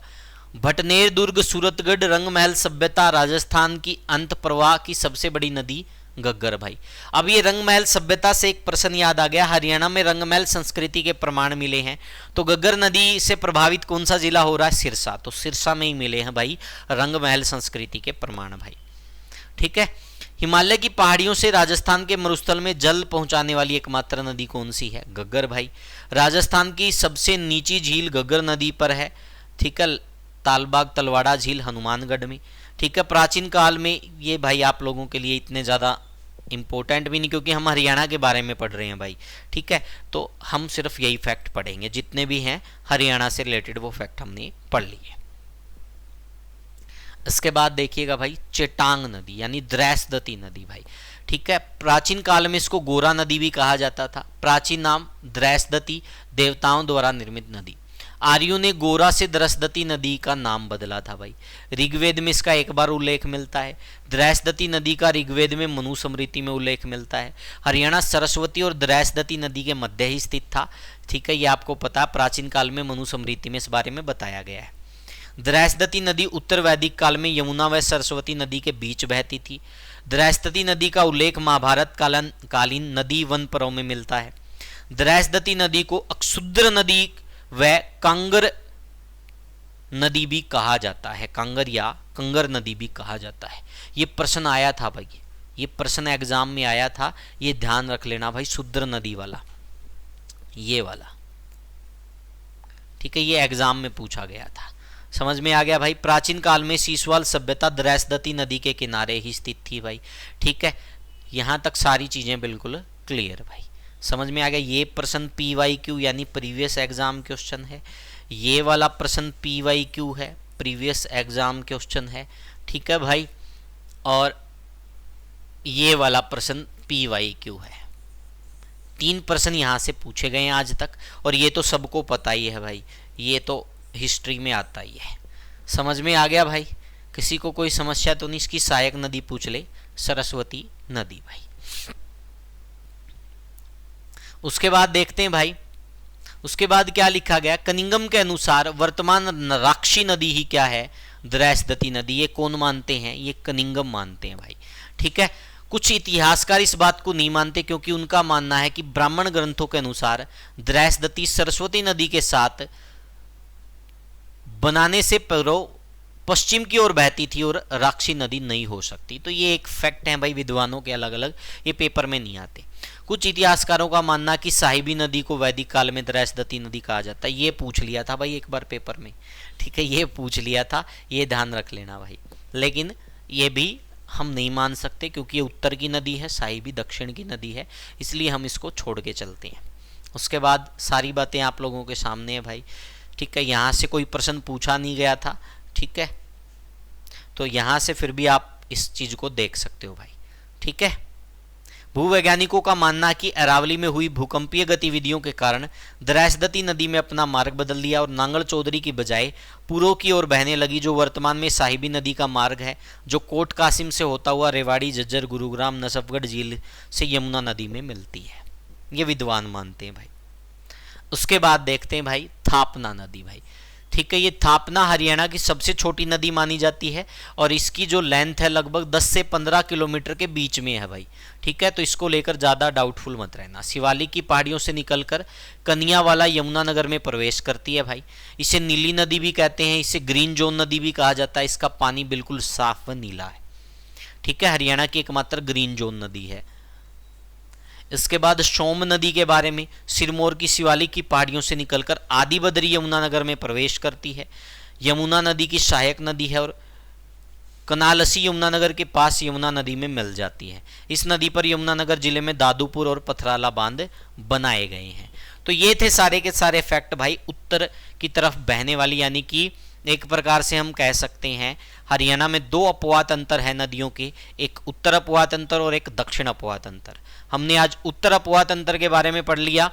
भटनेर, दुर्ग, सूरतगढ़, रंगमहल सभ्यता राजस्थान की अंत प्रवाह की सबसे बड़ी नदी घग्गर भाई। अब ये रंगमहल सभ्यता से एक प्रश्न याद आ गया। हरियाणा में रंगमहल संस्कृति के प्रमाण मिले हैं, तो घग्गर नदी से प्रभावित कौन सा जिला हो रहा है? सिरसा। तो सिरसा में ही मिले हैं भाई रंगमहल संस्कृति के प्रमाण भाई। ठीक है, हिमालय की पहाड़ियों से राजस्थान के मरुस्थल में जल पहुंचाने वाली एकमात्र नदी कौन सी है? घग्गर भाई। राजस्थान की सबसे नीची झील घग्गर नदी पर है, ठीक है, तालबाग तलवाड़ा झील हनुमानगढ़ में, ठीक है। प्राचीन काल में, ये भाई आप लोगों के लिए इतने ज़्यादा इंपॉर्टेंट भी नहीं क्योंकि हम हरियाणा के बारे में पढ़ रहे हैं भाई, ठीक है, तो हम सिर्फ यही फैक्ट पढ़ेंगे, जितने भी हैं हरियाणा से रिलेटेड वो फैक्ट हमने पढ़ लिए। इसके बाद देखिएगा भाई चेटांग नदी यानी द्रैसदती नदी भाई, ठीक है। प्राचीन काल में इसको गोरा नदी भी कहा जाता था। प्राचीन नाम द्रैसदती, देवताओं द्वारा निर्मित नदी। आर्यों ने गोरा से द्रसदती नदी का नाम बदला था भाई। ऋग्वेद में इसका एक बार उल्लेख मिलता है। द्रैसदती नदी का ऋग्वेद में मनुस्मृति में उल्लेख मिलता है। हरियाणा सरस्वती और द्रैसदती नदी के मध्य ही स्थित था, ठीक है, ये आपको पता, प्राचीन काल में मनुस्मृति में इस बारे में बताया गया है। द्रैसदती नदी उत्तर वैदिक काल में यमुना व सरस्वती नदी के बीच बहती थी। द्रैसदती नदी का उल्लेख महाभारत कालीन नदी वन पर्व में मिलता है। द्रैसदती नदी को अक्षुद्र नदी व कांगर नदी भी कहा जाता है, कांगर या कंगर नदी भी कहा जाता है। ये प्रश्न आया था भाई, ये प्रश्न एग्जाम में आया था, ये ध्यान रख लेना भाई, शुद्र नदी वाला, ये वाला, ठीक है, ये एग्जाम में पूछा गया था। समझ में आ गया भाई। प्राचीन काल में सीसवाल सभ्यता द्रैसदती नदी के किनारे ही स्थित थी भाई, ठीक है, यहां तक सारी चीजें बिल्कुल क्लियर भाई, समझ में आ गया। ये प्रश्न PYQ यानी प्रीवियस एग्जाम क्वेश्चन है, ये वाला प्रश्न PYQ है, प्रीवियस एग्जाम क्वेश्चन है, ठीक है भाई, और ये वाला प्रश्न PYQ है। 3 प्रश्न यहां से पूछे गए हैं आज तक, और ये तो सबको पता ही है भाई, ये तो हिस्ट्री में आता ही है। समझ में आ गया भाई। किसी को कोई समस्या तो नहीं? इसकी सहायक नदी पूछ ले, सरस्वती नदी भाई। उसके बाद देखते हैं भाई, उसके बाद क्या लिखा गया। कनिंगम के अनुसार वर्तमान राक्षी नदी ही क्या है? द्रैसदती नदी। ये कौन मानते हैं? ये कनिंगम मानते हैं भाई, ठीक है। कुछ इतिहासकार इस बात को नहीं मानते क्योंकि उनका मानना है कि ब्राह्मण ग्रंथों के अनुसार द्रैसदती सरस्वती नदी के साथ बनाने से पूर्व पश्चिम की ओर बहती थी और राक्षी नदी नहीं हो सकती। तो ये एक फैक्ट है भाई, विद्वानों के अलग अलग, ये पेपर में नहीं आते। कुछ इतिहासकारों का मानना कि साहिबी नदी को वैदिक काल में द्रैसदती नदी कहा जाता है। ये पूछ लिया था भाई एक बार पेपर में, ठीक है, ये पूछ लिया था, ये ध्यान रख लेना भाई। लेकिन ये भी हम नहीं मान सकते क्योंकि ये उत्तर की नदी है, साहिबी दक्षिण की नदी है, इसलिए हम इसको छोड़ के चलते हैं। उसके बाद सारी बातें आप लोगों के सामने है भाई, ठीक है। यहाँ से कोई प्रश्न पूछा नहीं गया था, ठीक है, तो यहाँ से फिर भी आप इस चीज को देख सकते हो भाई, ठीक है। भूवैज्ञानिकों का मानना है कि अरावली में हुई भूकंपीय गतिविधियों के कारण द्रैसदती नदी में अपना मार्ग बदल लिया और नांगल चौधरी की बजाय पूर्व की ओर बहने लगी, जो वर्तमान में साहिबी नदी का मार्ग है, जो कोट कासिम से होता हुआ रेवाड़ी, झज्जर, गुरुग्राम, नसफगढ़ झील से यमुना नदी में मिलती है। ये विद्वान मानते हैं भाई। उसके बाद देखते हैं भाई थापना नदी भाई, ठीक है। ये थापना हरियाणा की सबसे छोटी नदी मानी जाती है और इसकी जो लेंथ है लगभग 10 से 15 किलोमीटर के बीच में है भाई, ठीक है। तो इसको लेकर ज़्यादा डाउटफुल मत रहना। शिवालिक की पहाड़ियों से निकलकर कनियावाला यमुनानगर में प्रवेश करती है भाई। इसे नीली नदी भी कहते हैं, इसे ग्रीन जोन नदी भी कहा जाता है। इसका पानी बिल्कुल साफ व नीला है, ठीक है। हरियाणा की एकमात्र ग्रीन जोन नदी है। इसके बाद सोम नदी के बारे में, सिरमौर की शिवालिक की पहाड़ियों से निकलकर आदि बदरी यमुनानगर में प्रवेश करती है। यमुना नदी की सहायक नदी है और कनालसी यमुनानगर के पास यमुना नदी में मिल जाती है। इस नदी पर यमुनानगर जिले में दादूपुर और पथराला बांध बनाए गए हैं। तो ये थे सारे के सारे फैक्ट भाई उत्तर की तरफ बहने वाली, यानी कि एक प्रकार से हम कह सकते हैं हरियाणा में 2 अपवाद अंतर है नदियों के, एक उत्तर अपवाद अंतर और एक दक्षिण अपवाद अंतर। हमने आज उत्तर अपवाद अंतर के बारे में पढ़ लिया।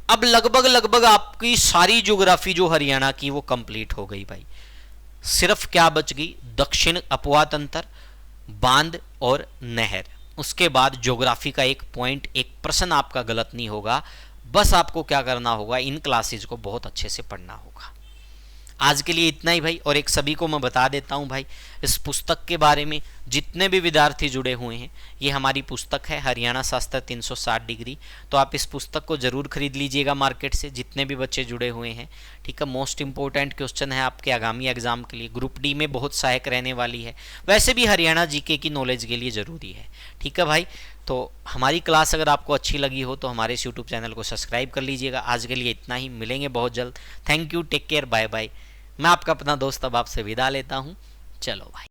अब लगभग आपकी सारी ज्योग्राफी जो हरियाणा की वो कंप्लीट हो गई भाई। सिर्फ क्या बच गई? दक्षिण अपवाद अंतर, बांध और नहर। उसके बाद ज्योग्राफी का एक पॉइंट, एक प्रश्न आपका गलत नहीं होगा। बस आपको क्या करना होगा, इन क्लासेज को बहुत अच्छे से पढ़ना होगा। आज के लिए इतना ही भाई। और एक सभी को मैं बता देता हूँ भाई, इस पुस्तक के बारे में जितने भी विद्यार्थी जुड़े हुए हैं, ये हमारी पुस्तक है हरियाणा शास्त्र 360 डिग्री। तो आप इस पुस्तक को ज़रूर खरीद लीजिएगा मार्केट से, जितने भी बच्चे जुड़े हुए हैं। ठीक है, मोस्ट इंपॉर्टेंट क्वेश्चन है आपके आगामी एग्जाम के लिए, ग्रुप डी में बहुत सहायक रहने वाली है। वैसे भी हरियाणा जीके की नॉलेज के लिए ज़रूरी है। ठीक है भाई, तो हमारी क्लास अगर आपको अच्छी लगी हो तो हमारे इस यूट्यूब चैनल को सब्सक्राइब कर लीजिएगा। आज के लिए इतना ही, मिलेंगे बहुत जल्द। Thank you, take care, bye bye. मैं आपका अपना दोस्त अब आपसे विदा लेता हूँ। चलो भाई।